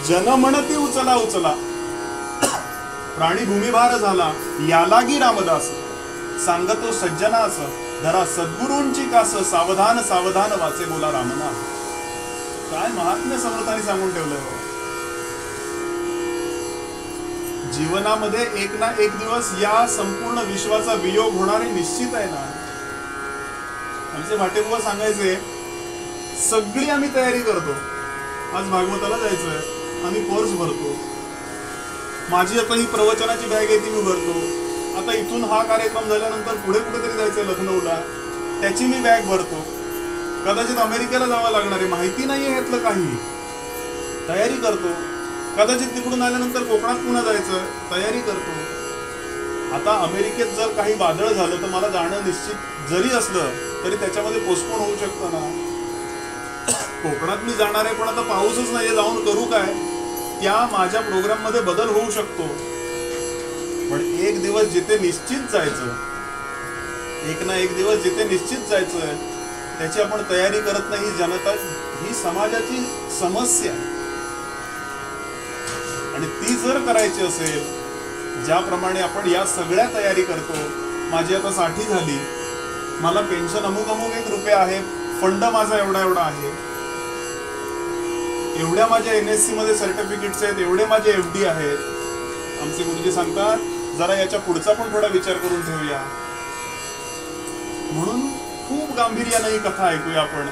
जन म्हणती उचला उचला, प्राणी भूमिभार झाला. यालागी रामदास, सांगतो सज्जनास, धरा सद्गुरूंची कास. सावधान सावधान वाचे बोला रामनाम. काय महात्म्य समर्थांनी सांगून ठेवलंय हो. जीवनामध्ये एक ना एक दिवस या संपूर्ण विश्वाचा वियोग होणारे निश्चित आहे ना. आमचे भाटेबुवा सांगायचे, सगळी आम्ही तयारी करतो. आज भागवताला जायचंय, आम्ही पर्स भरतो. माझी आता ही प्रवचनाची बॅग आहे ती मी भरतो. आता इथून हा कार्यक्रम झाल्यानंतर पुढे कुठेतरी जायचंय लखनौला, त्याची मी बॅग भरतो. कदाचित अमेरिकेला जावं लागणार आहे, माहिती नाहीये ह्यातलं काही, तयारी करतो. कदाचित तिकडून आल्यानंतर कोकणात पुन्हा जायचं, तयारी करतो. आता अमेरिकेत जर काही वादळ झालं तर मला जाणं निश्चित जरी असलं तरी त्याच्यामध्ये पोस्टपोन होऊ शकतं ना. कोकणात मी जाणार आहे पण आता पाऊसच नाहीये, जाऊन करू काय? त्या माझ्या प्रोग्राम मध्ये बदल होऊ शकतो. पण एक दिवस जिथे निश्चित जायचं, एक ना एक दिवस जिथे निश्चित जायचं, त्याची आपण तयारी करत नाही. जनता ही समाजाची समस्या आहे. आणि ती जर करायची असेल, ज्याप्रमाणे आपण या सगळ्या तयारी करतो. माझी आता 60 झाली, मला पेन्शन अमुक अमुक 1 रुपया आहे, फंड माझा एवढा एवढा आहे, एवढ्या माझ्या NSC मध्ये सर्टिफिकेट्स आहेत, एवढे माझे FD आहेत. आमचे गुरुजी सांगतात, जरा याच्या पुढचा पण थोडा विचार करून ठेवूया. म्हणून खूप गांभीर्याने ही कथा ऐकूया आपण.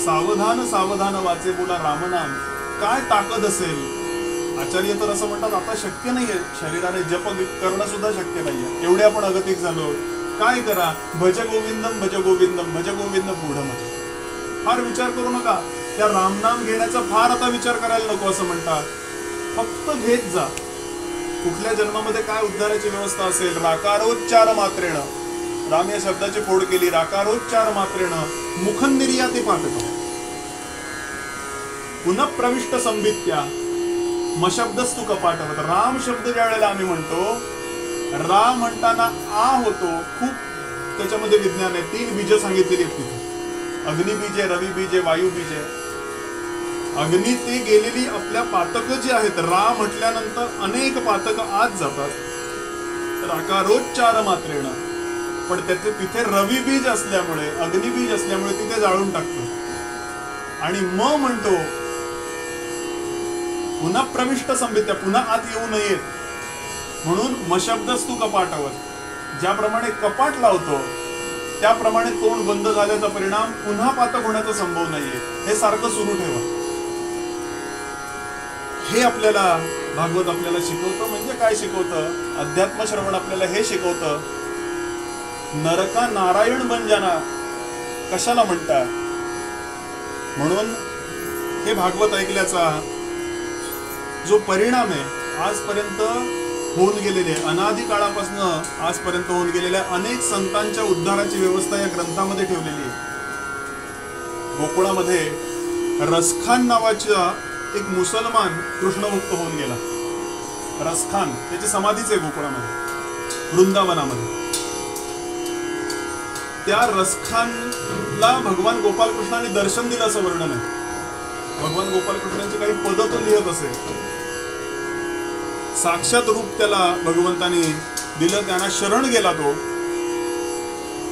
सावधान सावधान वाचे बोला रामनाम. काय ताकद असेल. आचार्य तर असं म्हणतात, आता शक्य नाहीये शरीराने जप करणं सुद्धा शक्य नाहीये, एवढे आपण अगतिक झालो. काय करा, भज गोविंदम भज गोविंदम भज गोविंद पुढं मध्ये. फार विचार करू नका. त्या रामनाम घेण्याचा फार आता विचार करायला नको असं म्हणतात. फक्त घेत जा. कुठल्या जन्मामध्ये काय उद्धाराची व्यवस्था असेल. राकारोच्चार मात्रेनं, राम या शब्दाची फोड केली. राकारोच्चार मात्रेनं मुखन निर्याती पाठक. पुनः प्रविष्ट संबित्या मशब्दस्तु कपाटवत. राम शब्द ज्या वेळेला आम्ही म्हणतो, राम म्हणताना आ होतो. खूप त्याच्यामध्ये विज्ञान आहे. 3 बीज सांगितलेली आहेत तिथे. अग्निबीजे, रविबीजे, वायुबीजे. अग्नी ते गेलेली आपल्या पातक जी आहेत, रा म्हटल्यानंतर अनेक पातक आत जातात. राकारोच्चार मात्रेनं. पण त्याचे तिथे रविबीज असल्यामुळे, अग्निबीज असल्यामुळे तिथे जाळून टाकतो. आणि म म्हणतो पुन्हा प्रविष्ट संबित्या, पुन्हा आत येऊ नयेत म्हणून मशब्दस्तु कपाटावर. ज्याप्रमाणे कपाट लावतो त्याप्रमाणे तोंड बंद झाल्याचा परिणाम पुन्हा पातक होण्याचा संभव नाहीये. हे सारखं सुरू ठेवा. हे आपल्याला भागवत आपल्याला शिकवतं. म्हणजे काय शिकवतं? अध्यात्म श्रवण आपल्याला हे शिकवतं, नरका नारायण बन जाना कशाला म्हणतात. म्हणून हे भागवत ऐकल्याचा जो परिणाम आहे, आजपर्यंत होऊन गेलेले, अनादी काळापासून आजपर्यंत होऊन गेलेल्या अनेक संतांच्या उद्धाराची व्यवस्था या ग्रंथामध्ये ठेवलेली आहे. गोकुळामध्ये रसखान नावाचा एक मुसलमान कृष्णभक्त होऊन गेला. रसखान, त्याची समाधीच आहे गोकुळामध्ये, वृंदावनामध्ये. त्या रसखानला भगवान गोपालकृष्णाने दर्शन दिलं असं वर्णन आहे. भगवान गोपालकृष्णांची काही पद तो लिहत असे. साक्षात रूप त्याला भगवंतानी दिलं, त्यांना शरण गेला तो.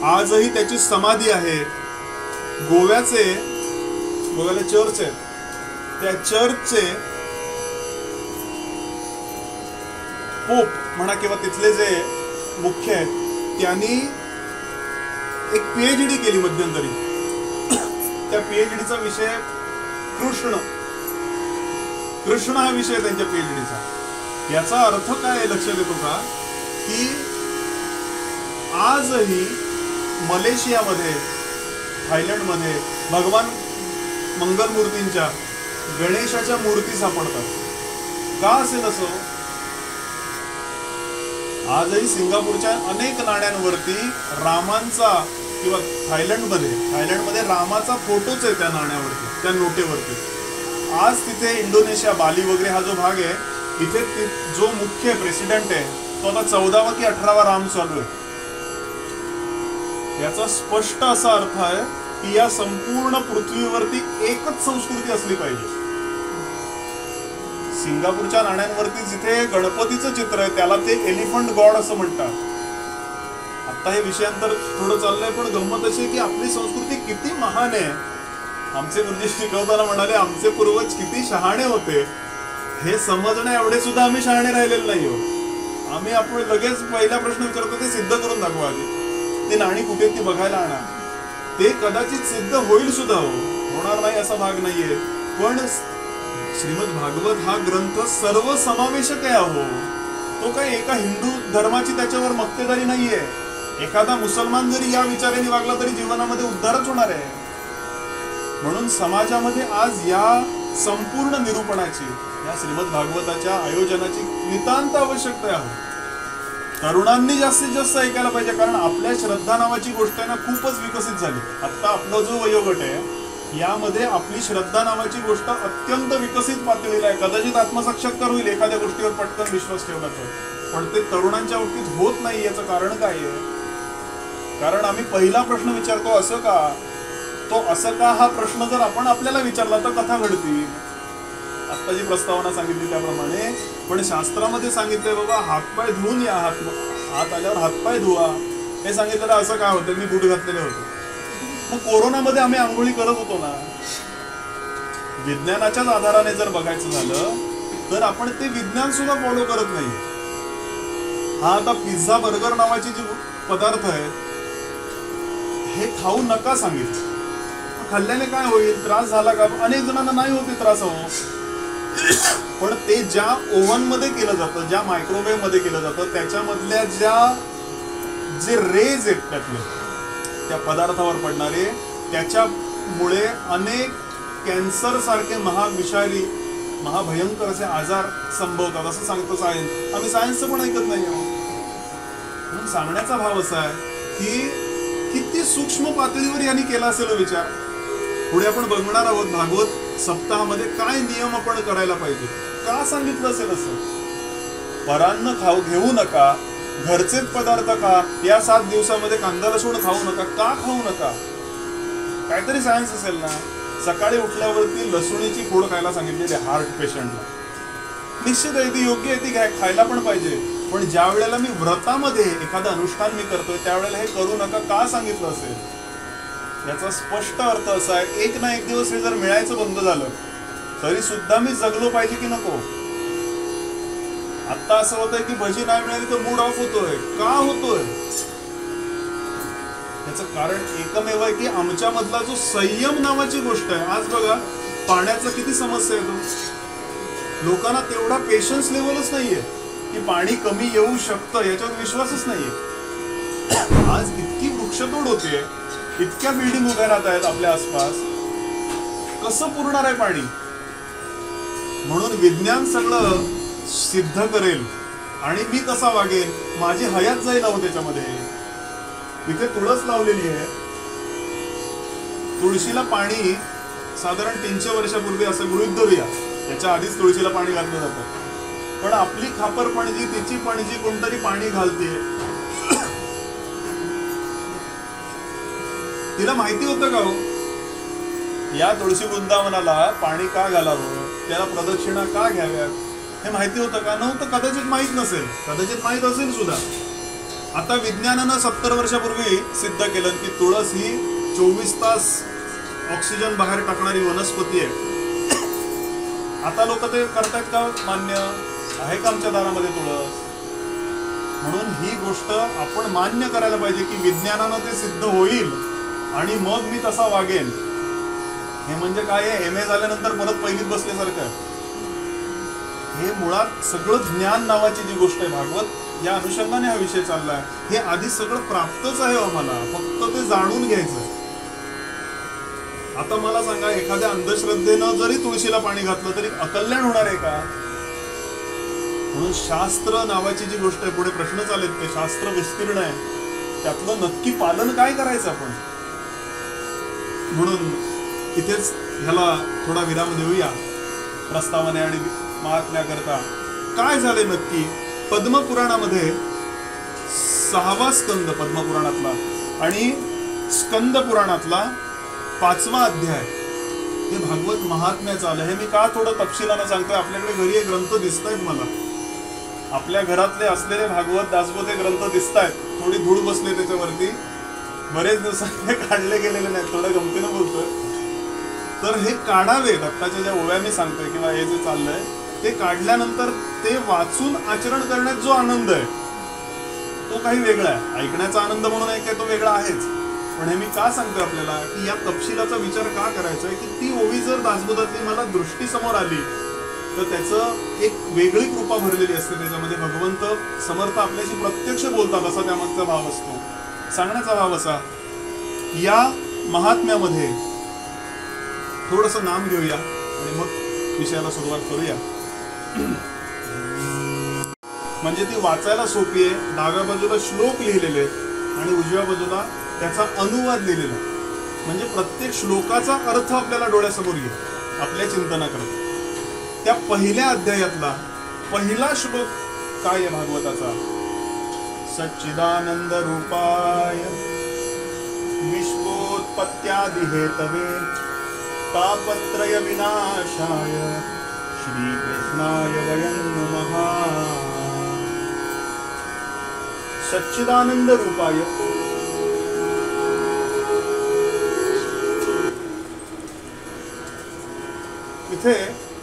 आजही त्याची समाधी आहे. गोव्याला चर्च आहे, त्या चर्चचे पोप म्हणा किंवा तिथले जे मुख्य आहेत, त्यांनी एक PhD केली मध्यंतरी. त्या PhDचा विषय कृष्ण हा विषय त्यांच्या पीएचडीचा. याचा अर्थ काय लक्षात येतो का, की आजही मलेशियामध्ये, थायलंडमध्ये भगवान मंगलमूर्तींच्या, गणेशाच्या मूर्ती सापडतात. का असेल असं? आजही सिंगापूरच्या अनेक नाण्यांवरती रामांचा, किंवा थायलंडमध्ये रामाचा फोटोच आहे त्या नाण्यावरती, त्या नोटेवरती. आज तिथे इंडोनेशिया, बाली वगैरे हा जो भाग आहे, इथे जो मुख्य प्रेसिडेंट आहे तो आता 14वा की 18वा राम चालू आहे. याचा स्पष्ट असा अर्थ आहे की या संपूर्ण पृथ्वीवरती एकच संस्कृती असली पाहिजे. सिंगापूरच्या नाण्यांवरती जिथे गणपतीचं चित्र आहे त्याला ते एलिफंट गॉड असं म्हणतात. आता हे विषयांतर थोडं चाललंय, पण गंमत अशी आहे की आपली संस्कृती किती महान आहे. आमचे गुरुजी शिकवताना म्हणाले, आमचे पूर्वज किती शहाणे होते. हे समजण्या एवढे सुद्धा आम्ही शहाणे राहिलेले नाही आहोत. आम्ही आपण लगेच पहिला प्रश्न विचारतो ते सिद्ध करून दाखवा आधी. ते नाणी कुठे ती बघायला आणा. ते कदाचित सिद्ध होईल सुद्धा, होणार नाही असा भाग नाहीये. पण श्रीमद भागवत हा ग्रंथ सर्व समावेशक आहे. तो काही एका हिंदू धर्माची त्याच्यावर मक्तेदारी नाहीये. एखादा मुसलमान जरी या विचाराने वागला तरी जीवनामध्ये उद्धारच होणार आहे. म्हणून समाजामध्ये आज या संपूर्ण निरूपणाची, या श्रीमद भागवताच्या आयोजनाची नितांत आवश्यकता आहे. तरुणांनी जास्तीत जास्त ऐकायला पाहिजे, कारण आपल्या श्रद्धा नावाची गोष्ट आहे ना खूपच विकसित झाली. आता आपला जो वयोगट आहे यामध्ये आपली श्रद्धा नावाची गोष्ट अत्यंत विकसित पातळीला आहे. कदाचित आत्मसाक्षात्कार होईल एखाद्या गोष्टीवर पटकन विश्वास ठेवला तर, पण ते तरुणांच्या बाबतीत होत नाही. याचं कारण काय आहे? कारण आम्ही पहिला प्रश्न विचारतो, असं का, तो असं का हा प्रश्न जर आपण आपल्याला विचारला तर कथा घडतील. आता जी प्रस्तावना सांगितली त्याप्रमाणे. पण शास्त्रामध्ये सांगितलंय बाबा हातपाय धुवून या, हात आल्यावर हातपाय धुवा. हे सांगितलेलं असं काय होतं, मी बूट घातलेले होते. मग कोरोनामध्ये आम्ही आंघोळी करत होतो ना. विज्ञानाच्याच आधाराने जर बघायचं झालं तर आपण ते विज्ञान सुद्धा फॉलो करत नाही. हा आता पिझ्झा बर्गर नावाची जी पदार्थ आहेत हे खाऊ नका सांगितलं. खाल्ल्याने काय होईल, त्रास झाला का? अनेक जणांना नाही होते त्रास हो. पण ते ज्या ओव्हन मध्ये केलं जातं, ज्या मायक्रोवेव्ह मध्ये केलं जातं, त्याच्यामधल्या जे रेज आहेत त्यातले, त्या पदार्थावर पडणारे, त्याच्यामुळे अनेक कॅन्सर सारखे महाविषारी, महाभयंकर असे आजार संभवतात असं सांगतो सायन्स. आम्ही सायन्सचं पण ऐकत नाही आहोत. म्हणून सांगण्याचा भाव असा आहे की किती सूक्ष्म पातळीवर यांनी केला असेल विचार. पुढे आपण बघणार आहोत भागवत सप्ताहामध्ये काय नियम आपण करायला पाहिजे. का सांगितलं असेल असं? परान्न घेऊ नका, घरचेच पदार्थ खा, या 7 दिवसामध्ये कांदा लसूण खाऊ नका. का खाऊ नका? काहीतरी सायन्स असेल ना. सकाळी उठल्यावरती लसूणीची फोड खायला सांगितलेली हार्ट पेशंटला. निश्चित आहे ती योग्य आहे, ती खायला पण पाहिजे. पण ज्या वेळेला मी व्रतामध्ये एखादं अनुष्ठान मी करतोय त्यावेळेला हे करू नका का सांगितलं असेल? याचा स्पष्ट अर्थ असा आहे, एक ना एक दिवस हे जर मिळायचं बंद झालं तरी सुद्धा मी जगलो पाहिजे की नको. आता असं होतंय की भजी नाही मिळाली तर मूड ऑफ होतोय. का होतोय? याचं कारण एकमेव आहे की आमच्या मधला जो संयम नावाची गोष्ट आहे. आज बघा पाण्याचा किती समस्या येतो. लोकांना तेवढा पेशन्स लेवलच नाहीये की पाणी कमी येऊ शकतं, याच्यावर विश्वासच नाहीये. आज इतकी वृक्षतोड होते, इतक्या बिल्डिंग उभ्या राहत आहेत आपल्या आसपास, कसं पुरणार आहे पाणी? म्हणून विज्ञान सगळं सिद्ध करेल आणि मी कसा वागेन, माझी हयात जाईल अहो त्याच्यामध्ये. इथे तुळस लावलेली आहे. तुळशीला पाणी साधारण 300 वर्षापूर्वी असं गृहीत धरूया, त्याच्या आधीच तुळशीला पाणी घातलं जातं. पण आपली खापर पणजी, तिची पणजी कोणतरी पाणी घालते. तिला माहिती होतं का हो या तुळशी वृंदावनाला पाणी का घालावं, त्याला प्रदक्षिणा का घ्याव्यात, हे माहिती होतं का? नव्हतं. कदाचित माहित नसेल, कदाचित माहित असेल सुद्धा. आता विज्ञानानं 70 वर्षापूर्वी सिद्ध केलं की तुळस ही 24 तास ऑक्सिजन बाहेर टाकणारी वनस्पती आहे. आता लोक ते करतायत का? मान्य आहे का आमच्या दारामध्ये तुळस? म्हणून ही गोष्ट आपण मान्य करायला पाहिजे की विज्ञानानं ते सिद्ध होईल आणि मग मी तसा वागेन. हे म्हणजे काय आहे, MA झाल्यानंतर परत पहिलीत बसल्यासारखं. हे मुळात सगळं ज्ञान नावाची जी गोष्ट आहे, भागवत या अनुषंगाने हा विषय चाललाय. हे आधी सगळं प्राप्तच आहे आम्हाला, फक्त ते जाणून घ्यायचं. आता मला सांगा, एखाद्या अंधश्रद्धेनं जरी तुळशीला पाणी घातलं तरी अकल्याण होणार आहे का? म्हणून शास्त्र नावाची जी गोष्ट आहे, पुढे प्रश्न चालेत, ते शास्त्र विस्तीर्ण आहे, त्यातलं नक्की पालन काय करायचं आपण. म्हणून इथेच ह्याला थोडा विराम देऊया प्रस्तावने आणि महात्म्याकरता. काय झाले नक्की? पद्मपुराणामध्ये 6वा स्कंद पद्मपुराणातला आणि स्कंद पुराणातला 5वा अध्याय हे भागवत महात्म्याचं आलं. हे मी का थोडं तपशिलानं सांगतोय, आपल्याकडे घरी हे ग्रंथ दिसत आहेत मला, आपल्या घरातले असलेले भागवत दासबोधे ग्रंथ दिसत आहेत. थोडी धूळ बसले त्याच्यावरती, बरेच दिवसांनी काढले गेलेले नाहीत, थोडं गमतीनं बोलतोय. तर हे काढावेत. आत्ताच्या ज्या ओव्या मी सांगतोय किंवा हे जे चाललंय ते काढल्यानंतर ते वाचून आचरण करण्यात जो आनंद आहे तो काही वेगळा आहे. ऐकण्याचा आनंद म्हणून एक आहे, तो वेगळा आहेच. पण हे मी का सांगतोय आपल्याला, की या तपशिलाचा विचार का करायचा आहे, की ती ओवी जर दासबोधातली मला दृष्टी समोर आली तर त्याचं एक वेगळी कृपा भरलेली असते. त्याच्यामध्ये भगवंत समर्थ आपल्याशी प्रत्यक्ष बोलतात असा त्यामागचा भाव असतो. सांगण्याचा भाव असा, या महात्म्यामध्ये थोडंसं नाम घेऊया आणि मग विषयाला सुरुवात करूया. म्हणजे ती वाचायला सोपी आहे. डाव्या बाजूला श्लोक लिहिलेले आणि उजव्या बाजूला त्याचा अनुवाद लिहिलेला, म्हणजे प्रत्येक श्लोकाचा अर्थ आपल्याला डोळ्यासमोर येईल आपल्या चिंतनाकरता. त्या पहिल्या अध्यायातला पहिला श्लोक काय आहे भागवताचा? सच्चिदानंद रूपाय विश्वोत्पत्त्यादि हेतवे तापत्रय विनाशाय श्रीकृष्णाय वयं नमः. सच्चिदानंद रूपाय, इथे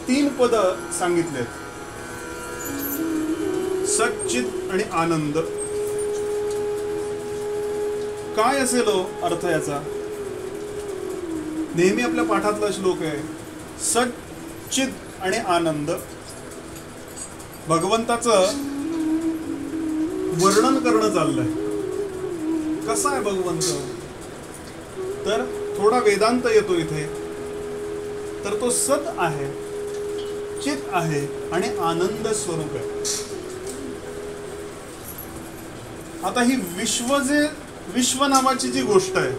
3 पद सांगितलेत, सच्चित आणि आनंद. काय असेल अर्थ याचा? नेहमी आपल्या पाठातला श्लोक आहे, सच्चित आणि आनंद. भगवंताचं वर्णन करणं चाललंय. कसा आहे भगवंत? तर थोडा वेदांत येतो इथे. तर तो सत आहे, चित आहे आणि आनंद स्वरूप आहे. आता ही विश्व नावाची जी गोष्ट आहे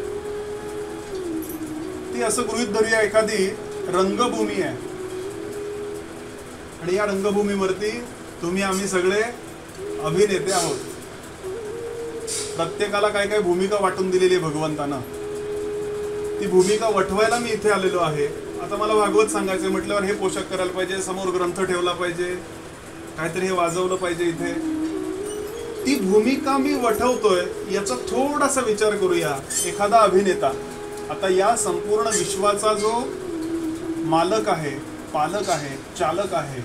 ती असं गृहीत धरूया, एखादी रंगभूमी आहे आणि या रंगभूमीवरती तुम्ही आम्ही सगळे अभिनेते आहोत. प्रत्येकाला काय काय भूमिका वाटून दिलेली आहे भगवंतानं. ती भूमिका वठवायला मी इथे आलेलो आहे. आता मला भागवत सांगायचं म्हटल्यावर हे पोषक करायला पाहिजे, समोर ग्रंथ ठेवला पाहिजे, काहीतरी हे वाजवलं पाहिजे. इथे ती भूमिका मी वठवतोय याचा थोडासा विचार करूया. एखादा अभिनेता आता या संपूर्ण विश्वाचा जो मालक आहे, पालक आहे, चालक आहे,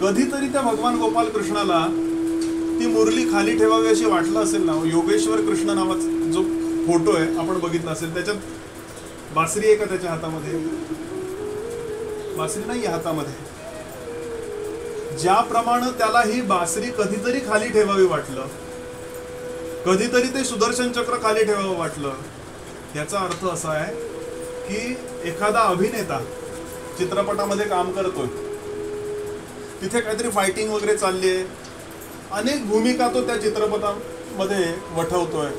कधीतरी त्या भगवान गोपाल कृष्णाला ती मुरली खाली ठेवावी अशी वाटलं असेल ना. योगेश्वर कृष्ण नावाचा जो फोटो आहे आपण बघितला असेल, त्याच्यात बासरी आहे का त्याच्या हातामध्ये? बासरी नाही हातामध्ये. ज्याप्रमाणे त्याला ही बासरी कधीतरी खाली ठेवावी वाटलं, कधीतरी ते सुदर्शन चक्र खाली ठेवावं वाटलं, याचा अर्थ असा आहे की एखादा अभिनेता चित्रपटामध्ये काम करतोय, तिथे काहीतरी फायटिंग वगैरे चालली आहे, अनेक भूमिका तो त्या चित्रपटामध्ये वठवतोय.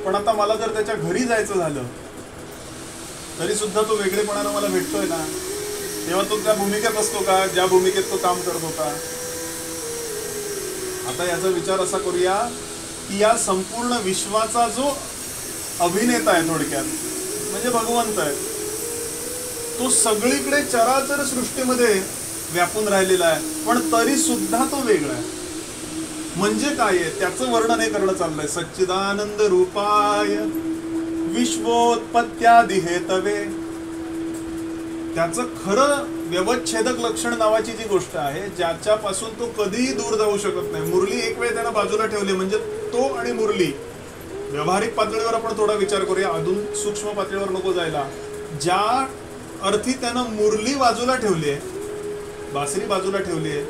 पण आता मला जर त्याच्या घरी जायचं झालं तरी सुद्धा तो वेगळेपणानं मला भेटतोय ना. तेव्हा तो त्या भूमिकेत असतो का ज्या भूमिकेत तो काम करत होता? आता याचा विचार असा करूया की या संपूर्ण विश्वाचा जो अभिनेता आहे, थोडक्यात म्हणजे भगवंत आहे, तो सगळीकडे चराचर सृष्टीमध्ये व्यापून राहिलेला आहे, पण तरी सुद्धा तो वेगळा आहे. म्हणजे काय आहे त्याचं वर्णन हे करणं चाललंय. सच्चिदानंद रूपाय विश्वोत्पत्त्यादि हेतवे. त्याचं खरं व्यवच्छेदक लक्षण नावाची जी गोष्ट आहे, ज्याच्यापासून तो कधीही दूर जाऊ शकत नाही. मुरली एक वेळ त्यानं बाजूला ठेवली म्हणजे तो आणि मुरली व्यावहारिक पातळीवर आपण थोडा विचार करूया, अजून सूक्ष्म पातळीवर नको जायला. ज्या अर्थी त्यानं मुरली बाजूला ठेवली आहे, बासरी बाजूला ठेवली आहे,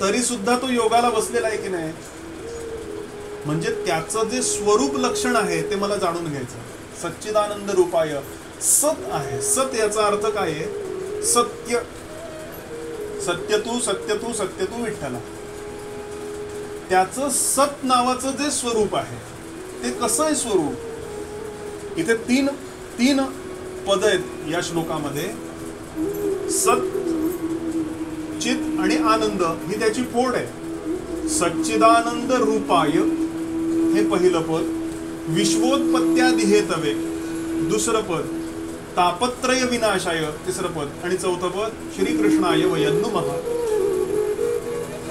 तरी सुद्धा तो योगाला बसलेला आहे की नाही? म्हणजे त्याचं जे स्वरूप लक्षण आहे ते मला जाणून घ्यायचं. सच्चिदानंद रूपाय सत आहे. सत याचा अर्थ काय आहे? सत्य. सत्य तू, सत्य तू, सत्य तू विठ्ठला. त्याचं सत नावाचं जे स्वरूप आहे ते कसं आहे स्वरूप? इथे तीन पद आहेत या श्लोकामध्ये. सत, चित आणि आनंद ही त्याची फोड आहे. सच्चिदानंद रूपाय हे पहिलं पद, विश्वोत्पत्त्यादि हेतवे दुसरं पद, तापत्रय विनाशाय तिसरं पद आणि चौथं पद श्रीकृष्णाय वयं नमः.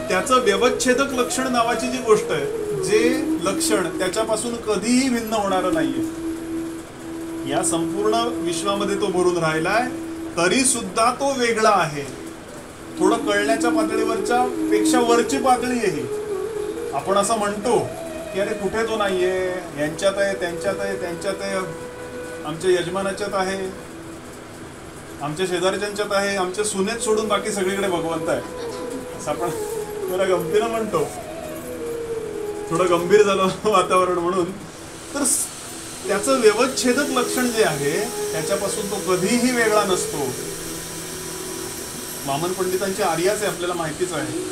त्याचं व्यवच्छेदक लक्षण नावाची जी गोष्ट आहे, जे लक्षण त्याच्यापासून कधीही भिन्न होणार नाहीये. या संपूर्ण विश्वामध्ये तो भरून राहिलाय, तरी सुद्धा तो वेगळा आहे. थोडं कळण्याच्या पातळीवरच्या पेक्षा वरची पातळी आहे ही. आपण असं म्हणतो की अरे कुठे तो नाहीये, यांच्यात आहे, त्यांच्यात आहे, त्यांच्यात आहे, आमच्या यजमानाच्यात आहे, आमच्या शेजारच्यांच्यात आहे, आमच्या सुनेत सोडून बाकी सगळीकडे भगवंत आहे, असं आपण जरा गमतीनं म्हणतो. थोडं गंभीर झालं वातावरण म्हणून. तर त्याचं व्यवच्छेदक लक्षण जे आहे त्याच्यापासून तो कधीही वेगळा नसतो. वामन पंडितांची आर्याच आहे, आपल्याला माहितीच आहे.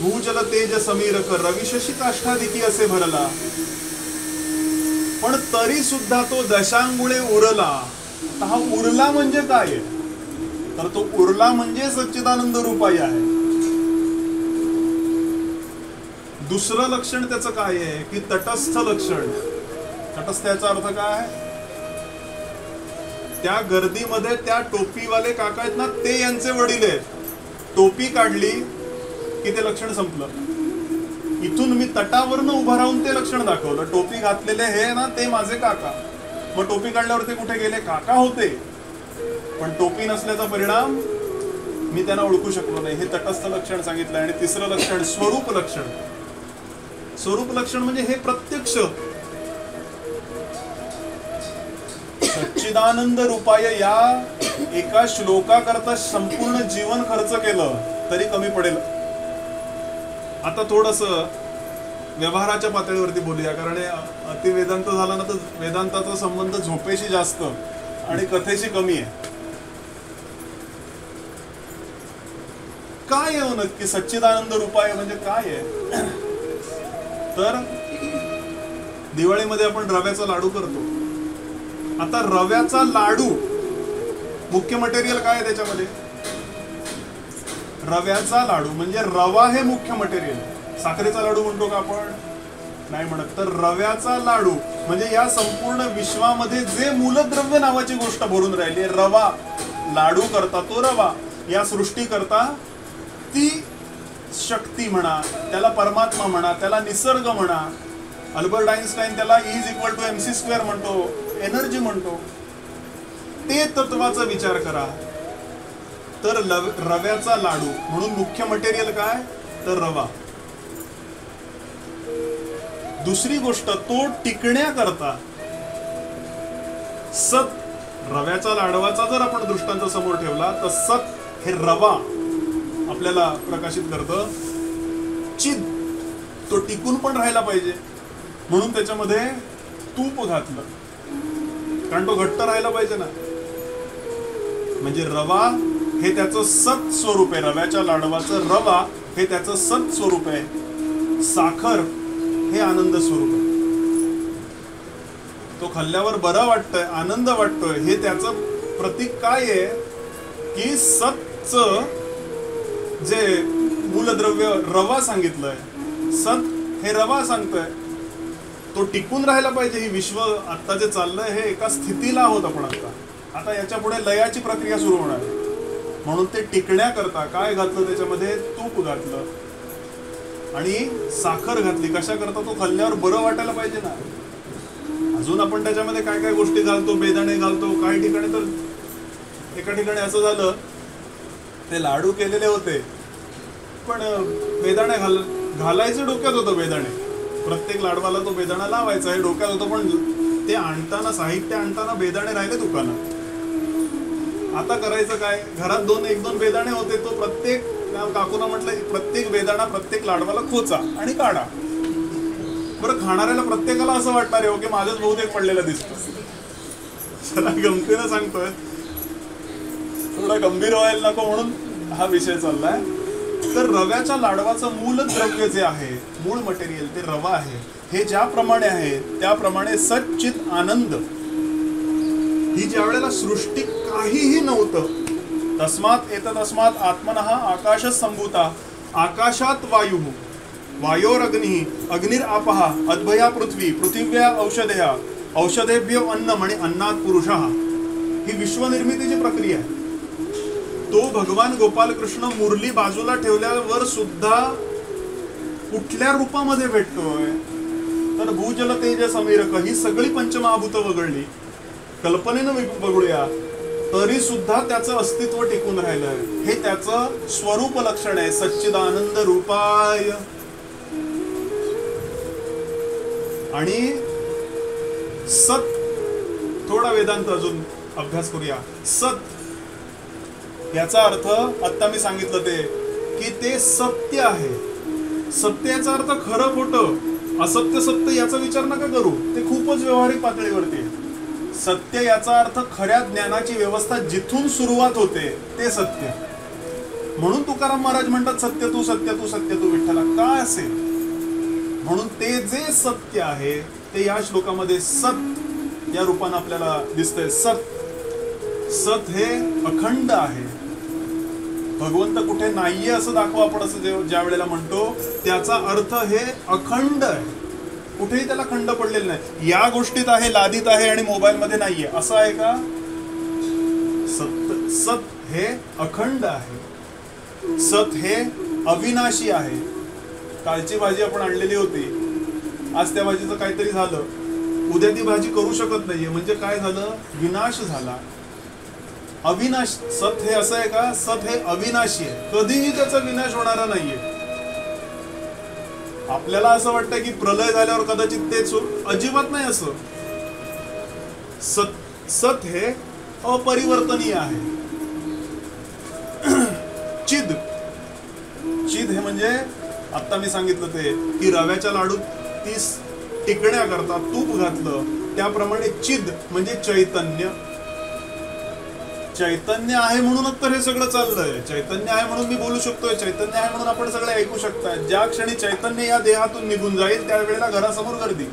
भूजल तेज समीर कर रवी शशी काष्ठाधिकी असे भरला, पण तरी सुद्धा तो दशांगुळे उरला. आता हा उरला म्हणजे काय आहे? तर तो उरला म्हणजे सच्चिदानंद रूपाय आहे. दुसरं लक्षण त्याचं काय आहे की तटस्थ लक्षण. तटस्थ याचा अर्थ काय? त्या गर्दीमध्ये त्या टोपीवाले काका आहेत ना, ते यांचे वडील आहेत. टोपी काढली की ते लक्षण संपलं. इथून मी तटावरनं उभं राहून ते लक्षण दाखवलं. टोपी घातलेले हे ना, ते माझे काका. मग टोपी काढल्यावर ते कुठे गेले? काका होते, पण टोपी नसल्याचा परिणाम मी त्यांना ओळखू शकलो नाही. हे तटस्थ लक्षण सांगितलं. आणि तिसरं लक्षण स्वरूप लक्षण. स्वरूप लक्षण म्हणजे हे प्रत्यक्ष. सच्चिदानंद रूपाय या एका श्लोकाकरता संपूर्ण जीवन खर्च केलं तरी कमी पडेल. आता थोडस व्यवहाराच्या पातळीवरती बोलूया, कारण अति वेदांत झाला ना तर वेदांताचा संबंध झोपेशी जास्त आणि कथेशी कमी आहे. काय आहे नक्की सच्चिदानंद रूपाय म्हणजे काय आहे? तर दिवाळीमध्ये आपण रव्याचा लाडू करतो. आता रव्याचा लाडू मुख्य मटेरियल काय आहे त्याच्यामध्ये? रव्याचा लाडू म्हणजे रवा हे मुख्य मटेरियल. साखरेचा लाडू म्हणतो का आपण? नाही म्हणत. तर रव्याचा लाडू म्हणजे या संपूर्ण विश्वामध्ये जे मूलद्रव्य नावाची गोष्ट भरून राहिली, रवा. लाडू करता तो रवा, या सृष्टी करता ती शक्ती म्हणा, त्याला परमात्मा म्हणा, त्याला निसर्ग म्हणा. अल्बर्ट आइन्स्टाईन त्याला E=mc² म्हणतो, एनर्जी म्हणतो. ते तत्वाचा विचार करा. तर रव्याचा लाडू म्हणून मुख्य मटेरियल काय? तर रवा. दुसरी गोष्ट, तो टिकण्याकरता सत. रव्याचा लाडवाचा जर आपण दृष्टांत समोर ठेवला तर सत हे रवा आपल्याला प्रकाशित करतं. चिद तो टिकून पण राहायला पाहिजे म्हणून त्याच्यामध्ये तूप घातलं, कारण तो घट्ट राहायला पाहिजे ना. म्हणजे रवा हे त्याचं सत स्वरूप आहे. रव्याच्या लाडवाचं रवा हे त्याचं सत स्वरूप आहे. साखर हे आनंद स्वरूप आहे. तो खाल्ल्यावर बरं वाटतंय, आनंद वाटतोय, हे त्याचं प्रतीक काय आहे की सतचं जे मूलद्रव्य रवा सांगितलंय, सत हे रवा सांगतोय. तो टिकून राहायला पाहिजे. ही विश्व आता जे चाललंय हे एका स्थितीला आहोत आपण. आता याच्या पुढे लयाची प्रक्रिया सुरू होणार आहे. म्हणून ते टिकण्याकरता काय घातलं त्याच्यामध्ये? तूप घातलं आणि साखर घातली. कशा करता? तो खाल्ल्यावर बरं वाटायला पाहिजे ना. अजून आपण त्याच्यामध्ये काय काय गोष्टी घालतो, बेदाणे घालतो. काही ठिकाणी तर एका ठिकाणी असं झालं, ते लाडू केलेले होते पण बेदाणे घालायचे डोक्यात होतं बेदाणे, प्रत्येक लाडवाला तो बेदाणा लावायचा हे डोक्यात होतं, पण ते आणताना, साहित्य आणताना बेदाणे राहिले दुकानात. आता करायचं काय? घरात एक दोन बेदाणे होते, तो प्रत्येक काकूना म्हटलं प्रत्येक बेदाणा प्रत्येक लाडवाला खोचा आणि काढा. बरं, खाणाऱ्याला प्रत्येकाला असं वाटणार आहे हो की माझ्याच बहुतेक पडलेला दिसतो. चला गमतीनं सांगतोय, थोडा गंभीर व्हायला नको म्हणून हा विषय चाललाय. तर रव्याच्या लाडवाचं मूल द्रव्य जे आहे, मूळ मटेरियल ते रवा आहे. हे ज्याप्रमाणे आहे त्याप्रमाणे सच्चित आनंद ही ज्या वेळेला सृष्टी काहीही नव्हतं, तस्मात एतदस्मात आत्मनः आकाशः संभूता, आकाशात वायु, वायोरग्नि, अग्निरापः, अद्भया पृथ्वी, पृथिव्या औषधया, औषधेभ्यो अन्नम आणि अन्नात पुरुषः. ही विश्वनिर्मितीची प्रक्रिया आहे. तो भगवान गोपाल कृष्ण मुरली बाजूला ठेवल्यावर सुद्धा कुठल्या रूपामध्ये भेटतोय? तर भूजल तेज समीरक ही सगळी पंचमहाभूत वगळली, कल्पनेनं बघूया तरी सुद्धा त्याचं अस्तित्व टिकून राहिलंय. हे त्याचं स्वरूप लक्षण आहे. सच्चिदानंद रूपाय. आणि सत, थोडा वेदांत अजून अभ्यास करूया. सत याचा अर्थ आता मी सांगितलं ते की ते सत्य आहे. सत्य याचा अर्थ खरं खोटं, असत्य सत्य याचा विचार नका करू, ते खूपच व्यावहारिक पातळीवरती आहे. सत्य याचा अर्थ खऱ्या ज्ञानाची व्यवस्था जिथून सुरुवात होते ते सत्य. म्हणून तुकाराम महाराज म्हणतात सत्य तू सत्य तू सत्य तू विठ्ठला. का असेल? म्हणून ते जे सत्य आहे ते या श्लोकामध्ये सत या रूपाने आपल्याला दिसतंय. सत, सत हे अखंड आहे. भगवंत कुठे नाहीये असं दाखवा आपण असं ज्या वेळेला म्हणतो त्याचा अर्थ हे अखंड आहे. कुठेही त्याला खंड पडलेला नाही. या गोष्टीत आहे, लादीत आहे आणि मोबाईल मध्ये नाहीये असं आहे का? सत, सत हे अखंड आहे. सत हे अविनाशी आहे. कालची भाजी आपण आणलेली होती, आज त्या भाजीचं काहीतरी झालं, उद्या ती भाजी करू शकत नाहीये, म्हणजे काय झालं? विनाश झाला. अविनाश. सत हे असं आहे का? सत हे अविनाशी आहे, कधीही त्याचा विनाश होणारा नाहीये. आपल्याला असं वाटतं की प्रलय झाल्यावर कदाचित तेच अजिबात नाही असं. सत, सत हे अपरिवर्तनीय आहे. चिद, चिद हे म्हणजे आता मी सांगितलं ते की रव्याच्या लाडूत 30 टिकण्याकरता तूप घातलं, त्याप्रमाणे चिद म्हणजे चैतन्य. चैतन्य आहे म्हणूनच तर हे सगळं चाललंय. चैतन्य आहे म्हणून मी बोलू शकतोय, चैतन्य आहे म्हणून आपण सगळे ऐकू शकताय. ज्या क्षणी चैतन्य या देहातून निघून जाईल त्यावेळेला घरासमोर गर्दी.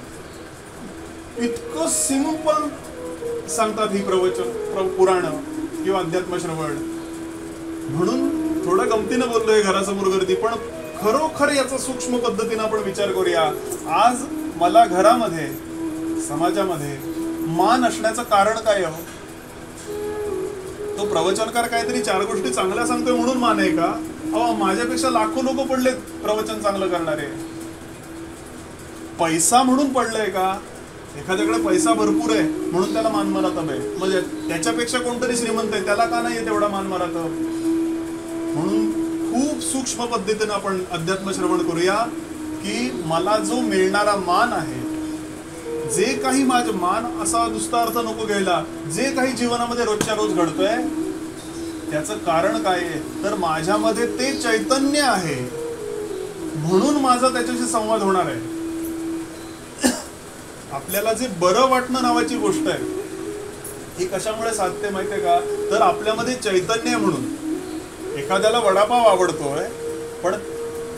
इतकं सिंपल सांगतात ही प्रवचन, पुराण किंवा अध्यात्म श्रवण. म्हणून थोडं गमतीनं बोललोय घरासमोर गर्दी, पण खरोखर याचा सूक्ष्म पद्धतीने आपण विचार करूया. आज मला घरामध्ये, समाजामध्ये मान असण्याचं कारण काय आहे? तो प्रवचनकार काहीतरी 4 गोष्टी चांगल्या सांगतोय म्हणून मान आहे का? अहो, माझ्यापेक्षा लाखो लोक पडले प्रवचन चांगलं करणारे. पैसा म्हणून पडलंय का? एखाद्याकडे पैसा भरपूर आहे म्हणून त्याला मान मरातब आहे, म्हणजे त्याच्यापेक्षा कोणतरी श्रीमंत आहे त्याला का नाहीये तेवढा मान मरातब? म्हणून खूप सूक्ष्म पद्धतीने आपण अध्यात्म श्रवण करूया की मला जो मिळणारा मान आहे, जे काही माझं मान असा नुसता अर्थ नको घ्यायला, जे काही जीवनामध्ये रोजच्या रोज घडतोय त्याचं कारण काय आहे? तर माझ्यामध्ये ते चैतन्य आहे म्हणून माझा त्याच्याशी संवाद होणार आहे. आपल्याला जे बरं वाटणं नावाची गोष्ट आहे ही कशामुळे साधते माहितीये का? तर आपल्यामध्ये चैतन्य आहे म्हणून. एखाद्याला वडापाव आवडतोय पण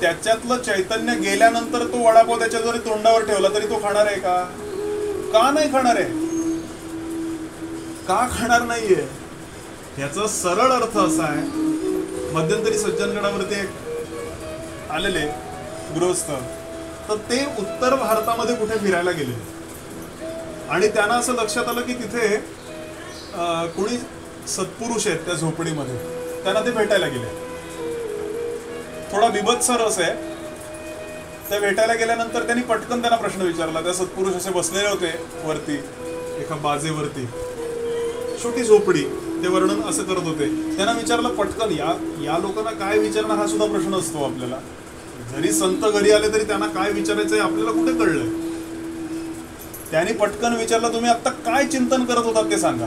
त्याच्यातलं चैतन्य गेल्यानंतर तो वडापाव त्याच्या जरी तोंडावर ठेवला तरी तो खाणार आहे का? का नाही खाणार आहे? का खाणार नाहीये? याचा सरळ अर्थ असा आहे, मध्यंतरी सज्जनगडावरती एक आलेले गृहस्थ, तर ते उत्तर भारतामध्ये कुठे फिरायला गेले आणि त्यांना असं लक्षात आलं की तिथे कोणी सत्पुरुष आहेत त्या झोपडीमध्ये, त्यांना ते भेटायला गेले. थोडा बिभत्स रस आहे. त्या भेटायला गेल्यानंतर त्यांनी पटकन त्यांना प्रश्न विचारला. त्या सत्पुरुष असे बसलेले होते वरती एका बाजेवरती, छोटी झोपडी, ते वर्णन असं करत होते. त्यांना विचारलं पटकन, या लोकांना काय विचारणार हा सुद्धा प्रश्न असतो आपल्याला. जरी संत घरी आले तरी त्यांना काय विचारायचंय आपल्याला कुठे कळलंय. त्यांनी पटकन विचारलं, तुम्ही आता काय चिंतन करत होता ते सांगा.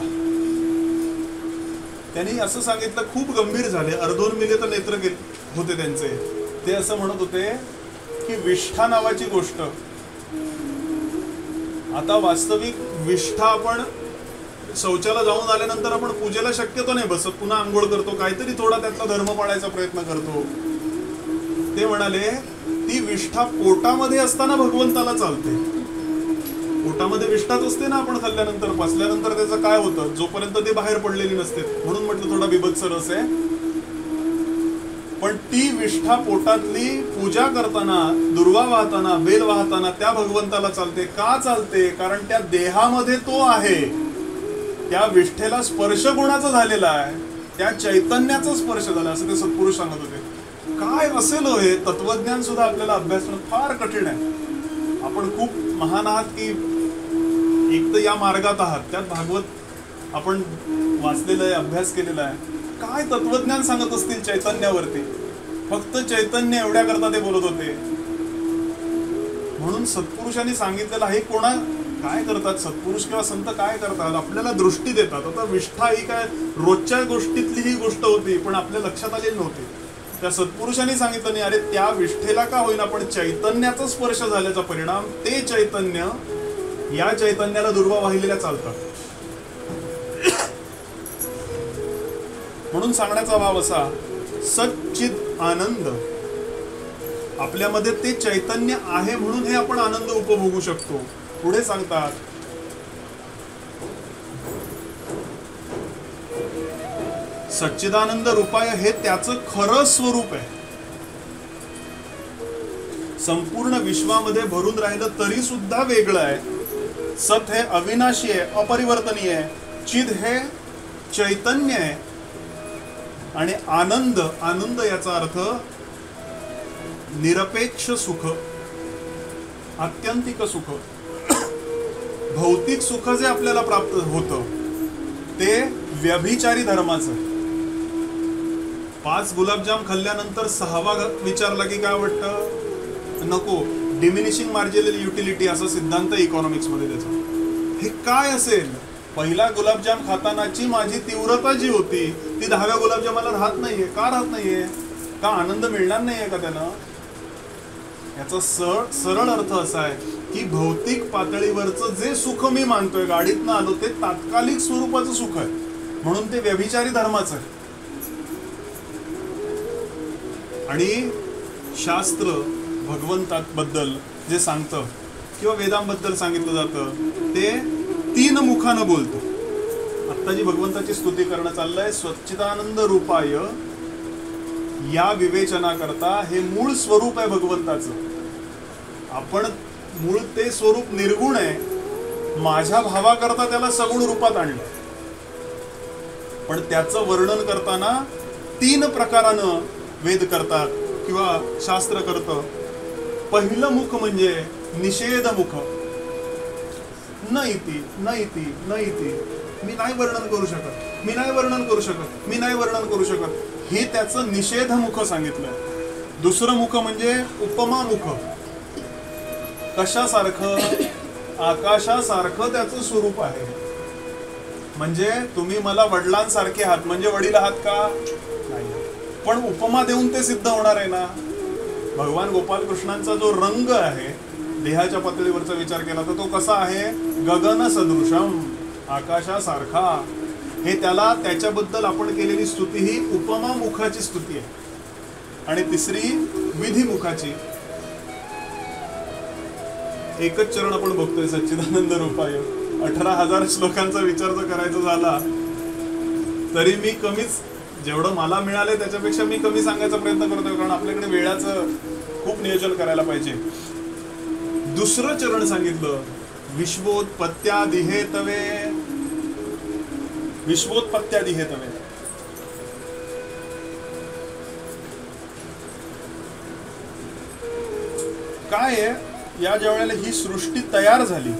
त्यांनी असं सांगितलं, खूप गंभीर झाले, अर्धोन्मिले तर नेत्र होते त्यांचे. ते असं म्हणत होते की विष्ठा नावाची गोष्ट, आता वास्तविक विष्ठा आपण शौचाला जाऊन आल्यानंतर आपण पूजेला शक्यतो नाही बसत, पुन्हा आंघोळ करतो, काहीतरी थोडा त्यातला धर्म पाळायचा प्रयत्न करतो. ते म्हणाले ती विष्ठा पोटामध्ये असताना भगवंताला चालते. पोटामध्ये विष्ठाच असते ना, आपण खाल्ल्यानंतर पचल्यानंतर त्याचं काय होतं, जोपर्यंत ते बाहेर पडलेली नसते. म्हणून म्हटलं थोडा बिभत्स रस आहे. पण ती विष्ठा पोटातली पूजा करताना, दुर्वा वाहताना, बेल वाहताना त्या भगवंताला चालते. का चालते? कारण त्या देहामध्ये तो आहे. त्या विष्ठेला स्पर्श गुणाचा झालेला आहे, त्या चैतन्याचा स्पर्श झाला, असं ते सत्पुरुष सांगत होते. काय असेल हे तत्वज्ञान सुद्धा आपल्याला अभ्यास करणं फार कठीण आहे. आपण खूप महान आहात की एक तर या मार्गात आहात, त्यात भागवत आपण वाचलेलं आहे, अभ्यास केलेला आहे. काय तत्वज्ञान सांगत असतील चैतन्यावरती, फक्त चैतन्य एवढ्या करता ते बोलत होते. म्हणून सत्पुरुषांनी सांगितलेलं हे कोणा काय करतात, सत्पुरुष किंवा संत काय करतात, आपल्याला दृष्टी देतात. आता विष्ठा ही काय रोजच्या गोष्टीतली ही गोष्ट होती, पण आपल्या लक्षात आलेली नव्हती. त्या सत्पुरुषांनी सांगितलं नाही, अरे त्या विष्ठेला का होईना पण चैतन्याचा स्पर्श झाल्याचा परिणाम, ते चैतन्य या चैतन्याला दुर्वा वाहिलेल्या चालतात. म्हणून सांगण्याचा भाव असा, सच्चिद आनंद आपल्यामध्ये ते चैतन्य आहे, म्हणून हे आपण आनंद उपभोगू शकतो. पुढे सांगतात, सच्चिदानंद रूपाय हे त्याचं खरं स्वरूप आहे. संपूर्ण विश्वामध्ये भरून राहिलं तरी सुद्धा वेगळं आहे. सत हे अविनाशी आहे, अपरिवर्तनीय आहे. चिद हे चैतन्य आहे. आणि आनंद, आनंद याचा अर्थ निरपेक्ष सुख, आत्यंतिक सुख. भौतिक सुख जे आपल्याला प्राप्त होतं ते व्यभिचारी धर्माचं. 5 गुलाबजाम खाल्ल्यानंतर 6वा विचारला की काय वाटतं, नको, डिमिनिशिंग मार्जिनल युटिलिटी असा सिद्धांत इकॉनॉमिक्स मध्ये त्याचा. हे काय असेल, पहिला गुलाबजाम खातानाची माझी तीव्रता जी होती ती 10व्या गुलाबजामाला राहत नाहीये. का राहत नाहीये? का आनंद मिळणार नाहीये का त्यानं? याचा सरळ अर्थ असा आहे की भौतिक पातळीवरचं जे सुख मी मानतोय, गाडीतनं आलो, ते तात्कालिक स्वरूपाचं सुख आहे, म्हणून ते व्यभिचारी धर्माचं आहे. आणि शास्त्र भगवंताबद्दल जे सांगतं किंवा वेदांबद्दल सांगितलं जातं ते 3 मुखानं बोलतो. आत्ता जी भगवंताची स्तुती करणं चाललंय, सच्चिदानंद रूपाय, या विवेचना करता हे मूळ स्वरूप आहे भगवंताचं. आपण मूळ ते स्वरूप निर्गुण आहे, माझ्या भावाकरता त्याला सगुण रूपात आणलं. पण त्याचं वर्णन करताना 3 प्रकारानं वेद करतात किंवा शास्त्र करतं. पहिलं मुख म्हणजे निषेध मुख. न इति, न इति, न इति, मी नाही वर्णन करू शकत, मी नाही वर्णन करू शकत, मी नाही वर्णन करू शकत, हे त्याचं निषेध मुख सांगितलंय. दुसरं मुख म्हणजे उपमा मुख. कशासारखं? आकाशासारखं त्याचं स्वरूप आहे. म्हणजे तुम्ही मला वडिलांसारखे आहात, म्हणजे वडील आहात का? नाही. पण उपमा देऊन ते सिद्ध होणार आहे ना. भगवान गोपालकृष्णांचा जो रंग आहे, देहाच्या पातळीवरचा विचार केला तर तो कसा आहे? गगन सदृशम, आकाशासारखा. हे त्याला त्याच्याबद्दल आपण केलेली स्तुती ही उपमा मुखाची स्तुती आहे. आणि तिसरी विधी मुखाची. एकच चरण आपण बघतोय, सच्चिदानंद रूपाय. 18,000 श्लोकांचा विचार जर करायचा झाला तरी मी कमीच, जेवढं मला मिळालंय त्याच्यापेक्षा मी कमी सांगायचा प्रयत्न करतोय, कारण आपल्याकडे वेळाचं खूप नियोजन करायला पाहिजे. दुसरं चरण सांगितलं, विश्वोत्पत्त्यादिहेतवे. विश्वोत्पत्त्यादिहेतवे काय आहे? या ज्या वेळेला ही सृष्टी तयार झाली,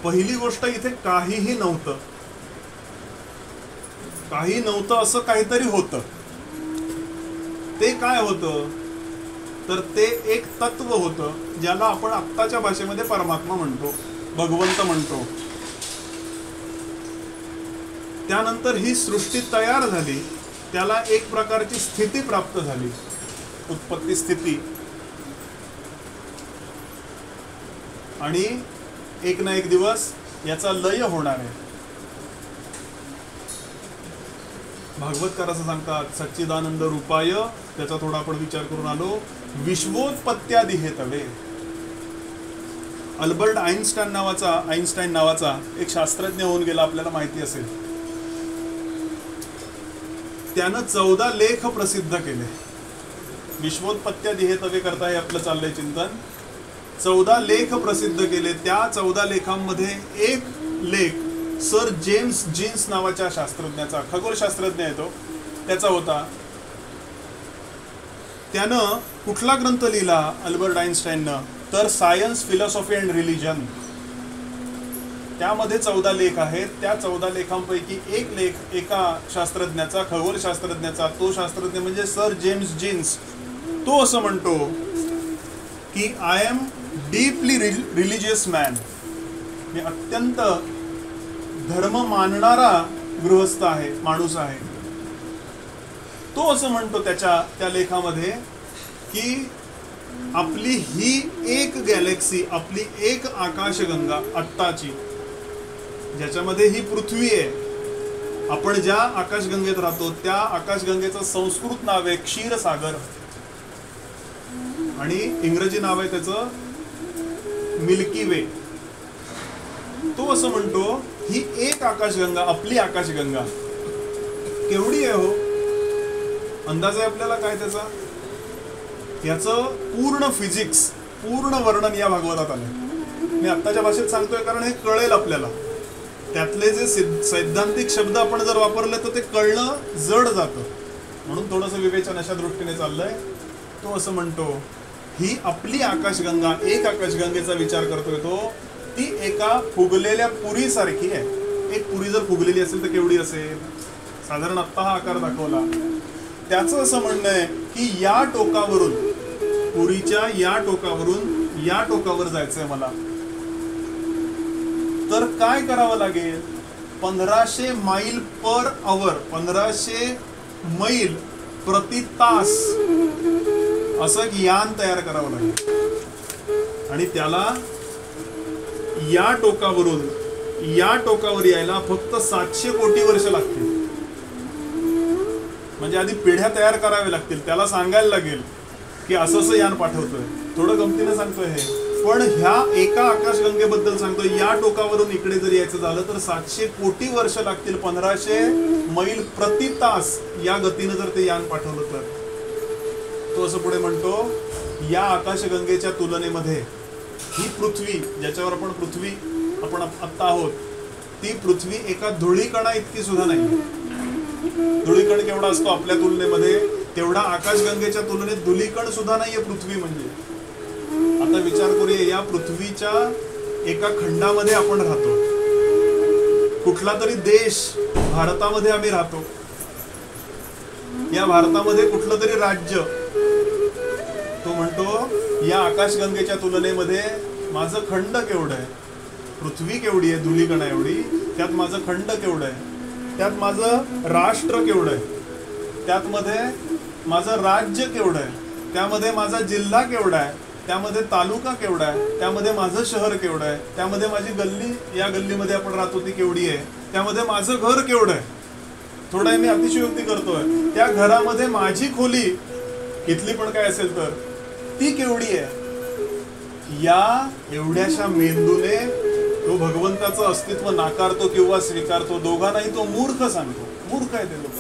पहिली गोष्ट इथे काहीही नव्हतं. काही नव्हतं असं काहीतरी होतं. ते काय होतं तर ते एक तत्व होतं ज्याला आपण आत्ताच्या भाषेमध्ये परमात्मा म्हणतो, भगवंत म्हणतो. त्यानंतर ही सृष्टी तयार झाली, त्याला एक प्रकारची स्थिती प्राप्त झाली, उत्पत्ती स्थिती, आणि एक ना एक दिवस याचा लय होणार आहे. भागवतकार असं सांगतात, सच्चिदानंद रूपाय, त्याचा थोडा आपण विचार करून आलो, विश्वोत्पत्त्यादी हे तवे. अल्बर्ट आइन्स्टाईन नावाचा एक शास्त्रज्ञ होऊन गेला, आपल्याला माहिती असेल. त्यानं 14 लेख प्रसिद्ध केले. विश्वोत्पत्त्यादी हे तवे करता हे आपलं चाललंय चिंतन. 14 लेख प्रसिद्ध केले. त्या 14 लेखांमध्ये एक लेख सर जेम्स जीन्स नावाच्या शास्त्रज्ञाचा, खगोलशास्त्रज्ञ आहे तो, त्याचा होता. त्यानं कुठला ग्रंथ लिहिला अल्बर्ट आइन्स्टाईननं तर सायन्स, फिलॉसॉफी अँड रिलिजन. त्यामध्ये 14 लेख आहेत. त्या 14 लेखांपैकी एक लेख एका शास्त्रज्ञाचा, खगोलशास्त्रज्ञाचा, तो शास्त्रज्ञ म्हणजे सर जेम्स जीन्स. तो असं म्हणतो की I am deeply religious man. मी अत्यंत धर्म मानणारा गृहस्थ आहे, माणूस आहे. तो असं म्हणतो त्या लेखामध्ये की आपली ही एक गॅलेक्सी, आपली एक आकाशगंगा आत्ताची, ज्याच्यामध्ये ही पृथ्वी आहे, आपण ज्या आकाशगंगेत राहतो त्या आकाशगंगेचं संस्कृत नाव आहे क्षीरसागर आणि इंग्रजी नाव आहे त्याचं मिल्की वे. तो असं म्हणतो ही एक आकाशगंगा, आपली आकाशगंगा केवढी आहे हो, अंदाज आहे आपल्याला काय त्याचा? याचं पूर्ण फिजिक्स, पूर्ण वर्णन या भागवतात आलंय. मी आत्ताच्या भाषेत सांगतोय कारण हे कळेल आपल्याला. त्यातले जे सैद्धांतिक शब्द आपण जर वापरले तर ते कळणं जड जातं, म्हणून थोडंसं विवेचन अशा दृष्टीने चाललंय. तो असं म्हणतो ही आपली आकाशगंगा, एक आकाशगंगेचा विचार करतोय तो, ती एका फुगलेल्या पुरीसारखी आहे. एक पुरी जर फुगलेली असेल तर केवढी असेल? साधारण आत्ता हा आकार दाखवला. त्याचं असं म्हणणं आहे की या टोकावरून, पुरीच्या या टोकावरून या टोकावर जायचंय मला, तर काय करावं लागेल? 1500 मैल पर आवर, 1500 मैल प्रति तास असं एक यान तयार करावं लागेल. आणि त्याला या टोकावरून या टोकावर यायला फक्त 700 कोटी वर्ष लागतील. म्हणजे आधी पिढ्या तयार कराव्या लागतील. त्याला सांगायला लागेल की असं असं यान पाठवतोय. थोडं गमतीनं सांगतोय हे, पण ह्या एका आकाशगंगेबद्दल सांगतोय. या टोकावरून इकडे जर यायचं झालं तर 700 कोटी वर्ष लागतील. 1500 मैल प्रति तास या गतीनं जर ते यान पाठवलं तर. तो असं पुढे म्हणतो या आकाशगंगेच्या तुलनेमध्ये ही पृथ्वी, ज्याच्यावर आपण आत्ता आहोत, ती पृथ्वी एका धुळीकणा इतकी सुद्धा नाही. धुळीकण केवढा असतो आपल्या तुलनेमध्ये, तेवढा आकाशगंगेच्या तुलनेत धुळीकण सुद्धा नाहीये पृथ्वी म्हणजे. आता विचार करूया, या पृथ्वीच्या एका खंडामध्ये आपण राहतो. कुठला तरी देश, भारतामध्ये आम्ही राहतो. या भारतामध्ये कुठलं तरी राज्य. तो म्हणतो या आकाशगंगेच्या तुलनेमध्ये माझं खंड केवढं आहे, पृथ्वी केवढी आहे धुळीकणा एवढी, त्यात माझं खंड केवढं आहे, त्यात माझं राष्ट्र केवढं आहे, त्यात मध्ये माझं राज्य केवढं आहे, त्यामध्ये माझा जिल्हा केवढा आहे, त्यामध्ये तालुका केवढा आहे, त्यामध्ये माझं शहर केवढं आहे, त्यामध्ये माझी गल्ली, या गल्लीमध्ये आपण राहतो ती केवढी आहे, त्यामध्ये माझं घर केवढं आहे. थोडं मी अतिशयोक्ती करतोय. त्या घरामध्ये माझी खोली इथली पण काय असेल तर ती केवढी आहे. या एवढ्याशा मेंदूने तो भगवंताचं अस्तित्व नाकारतो किंवा स्वीकारतो, दोघांनाही तो मूर्ख सांगतो. मूर्ख आहे ते लोक.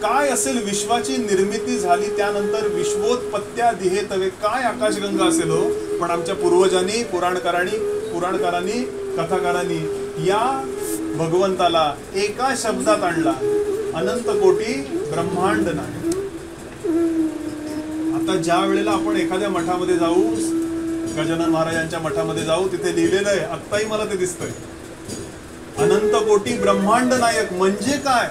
काय असेल विश्वाची निर्मिती झाली त्यानंतर विश्वोत्पत्त्या दिहे तवे, काय आकाशगंगा असेल हो. पण आमच्या पूर्वजांनी, पुराणकारांनी, कथाकारांनी या भगवंताला एका शब्दात आणला, अनंत कोटी ब्रह्मांड नाही. आता ज्या वेळेला आपण एखाद्या मठामध्ये जाऊ, गजानन महाराजांच्या मठामध्ये जाऊ, तिथे लिहिलेलं आहे, आत्ताही मला ते दिसतंय, अनंत कोटी ब्रह्मांड नायक. म्हणजे काय?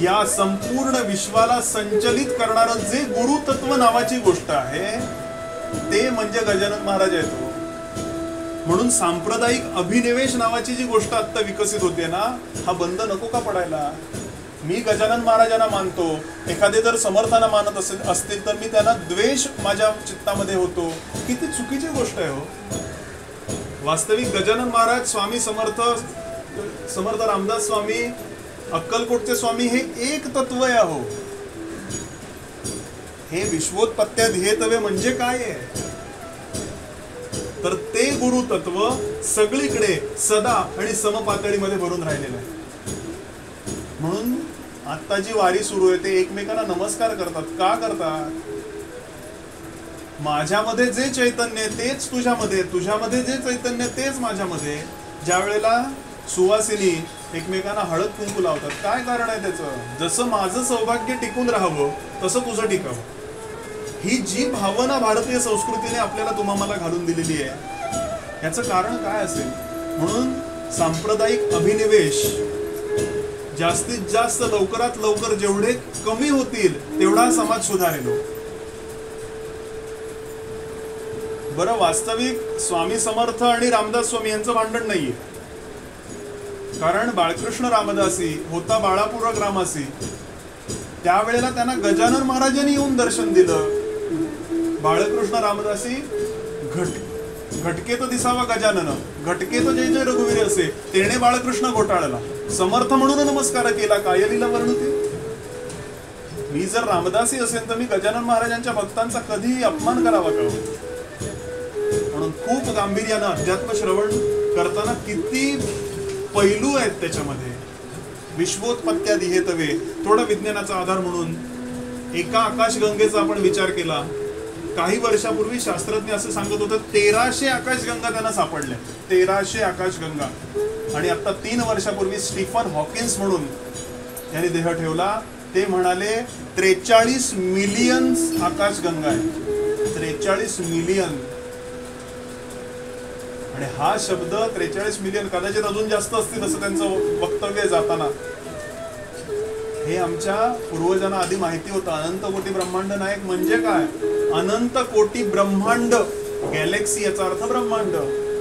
या संपूर्ण विश्वाला संचलित करणारं जे गुरुतत्व नावाची गोष्ट आहे ते म्हणजे गजानन महाराज आहेत. म्हणून सांप्रदायिक अभिनिवेश नावाची जी गोष्ट आता विकसित होते ना, हा बंद नको का पडायला? मी गजानन महाराजांना मानतो, एखादे जर समर्थांना मानत असतील तर मी त्यांना द्वेष माझ्या चित्तामध्ये होतो. किती चुकीची गोष्ट आहे हो. वास्तविक गजानन महाराज, स्वामी समर्थ रामदास स्वामी, अक्कलकोटचे स्वामी हे एक तत्व आहे हो. हे विश्वोत्पत्त्याधिहेतवे म्हणजे काय आहे? तर ते गुरु तत्व सगळीकडे सदा आणि समपातळीमध्ये भरून राहिलेलं आहे. म्हणून आता जी वारी सुरू आहे ते एकमेकांना नमस्कार करतात. का करतात? माझ्यामध्ये जे चैतन्य आहे तेच तुझ्यामध्ये, तुझ्यामध्ये जे चैतन्य तेच माझ्यामध्ये. ज्या वेळेला सुवासिनी एकमेकांना हळद कुंकू लावतात, काय कारण आहे त्याचं? जसं माझं सौभाग्य टिकून राहावं तसं तुझं टिकावं. ही जी भावना भारतीय संस्कृतीने आपल्याला तुम्हाला घालून दिलेली आहे, याचं कारण काय असेल? म्हणून सांप्रदायिक अभिनिवेश जास्तीत जास्त लवकरात लवकर जेवढे कमी होतील तेवढा समाज सुधारेल. बरं, वास्तविक स्वामी समर्थ आणि रामदास स्वामी यांचं भांडण नाहीये. कारण बाळकृष्ण रामदासी होता बाळापूर ग्रामासी, त्यावेळेला त्यांना गजानन महाराजांनी येऊन दर्शन दिलं. बाळकृष्ण रामदासी घटकेत दिसावा गजानन, घटकेत जय जय रघुवीर असे, तेणे बाळकृष्ण घोटाळला. समर्थ म्हणून नमस्कार केला, कायलीला वर्णुते. मी जर रामदासी असेल तर मी गजानन महाराजांच्या भक्तांचा कधीही अपमान करावा का? म्हणून खूप गांभीर्यानं अध्यात्म श्रवण करताना किती पैलू आहेत त्याच्यामध्ये. विश्वोत्पत्त्याधिहेतवे, थोडा विज्ञानाचा आधार म्हणून एका आकाशगंगेचा आपण विचार केला. काही वर्षापूर्वी शास्त्रज्ञ असं सांगत होतं 1300 आकाशगंगा त्यांना सापडल्या. 1300 आकाशगंगा. आणि आता 3 वर्षापूर्वी स्टीफन हॉकिन्स म्हणून यांनी देह ठेवला. ते म्हणाले 43 मिलियन आकाशगंगा आहेत. 43 मिलियन. आणि हा शब्द 43 मिलियन, कदाचित अजून जास्त असतील असं त्यांचं वक्तव्य जाताना. हे आमच्या पूर्वजांना आधी माहिती होतं. अनंत कोटी ब्रह्मांड नायक म्हणजे काय? अनंत कोटी ब्रह्मांड, गॅलेक्सी याचा अर्थ ब्रह्मांड,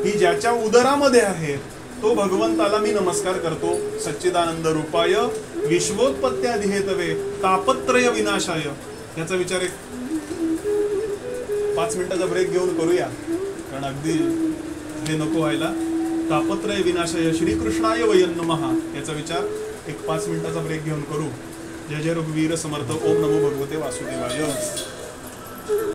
ही ज्याच्या उदरामध्ये आहे तो भगवंताला मी नमस्कार करतो. सच्चिदानंद रूपाय विश्वोत्पत्त्याधिहेतवे तापत्रय विनाशाय. याचा विचार एक 5 मिनिटाचा ब्रेक घेऊन करूया, कारण अगदी हे नको व्हायला. तापत्रय विनाशाय श्रीकृष्णाय वयं नमः याचा विचार एक 5 मिनिटाचा ब्रेक घेऊन करू. जय जय रघुवीर समर्थ. ओम नमो भगवते वासुदेवाय.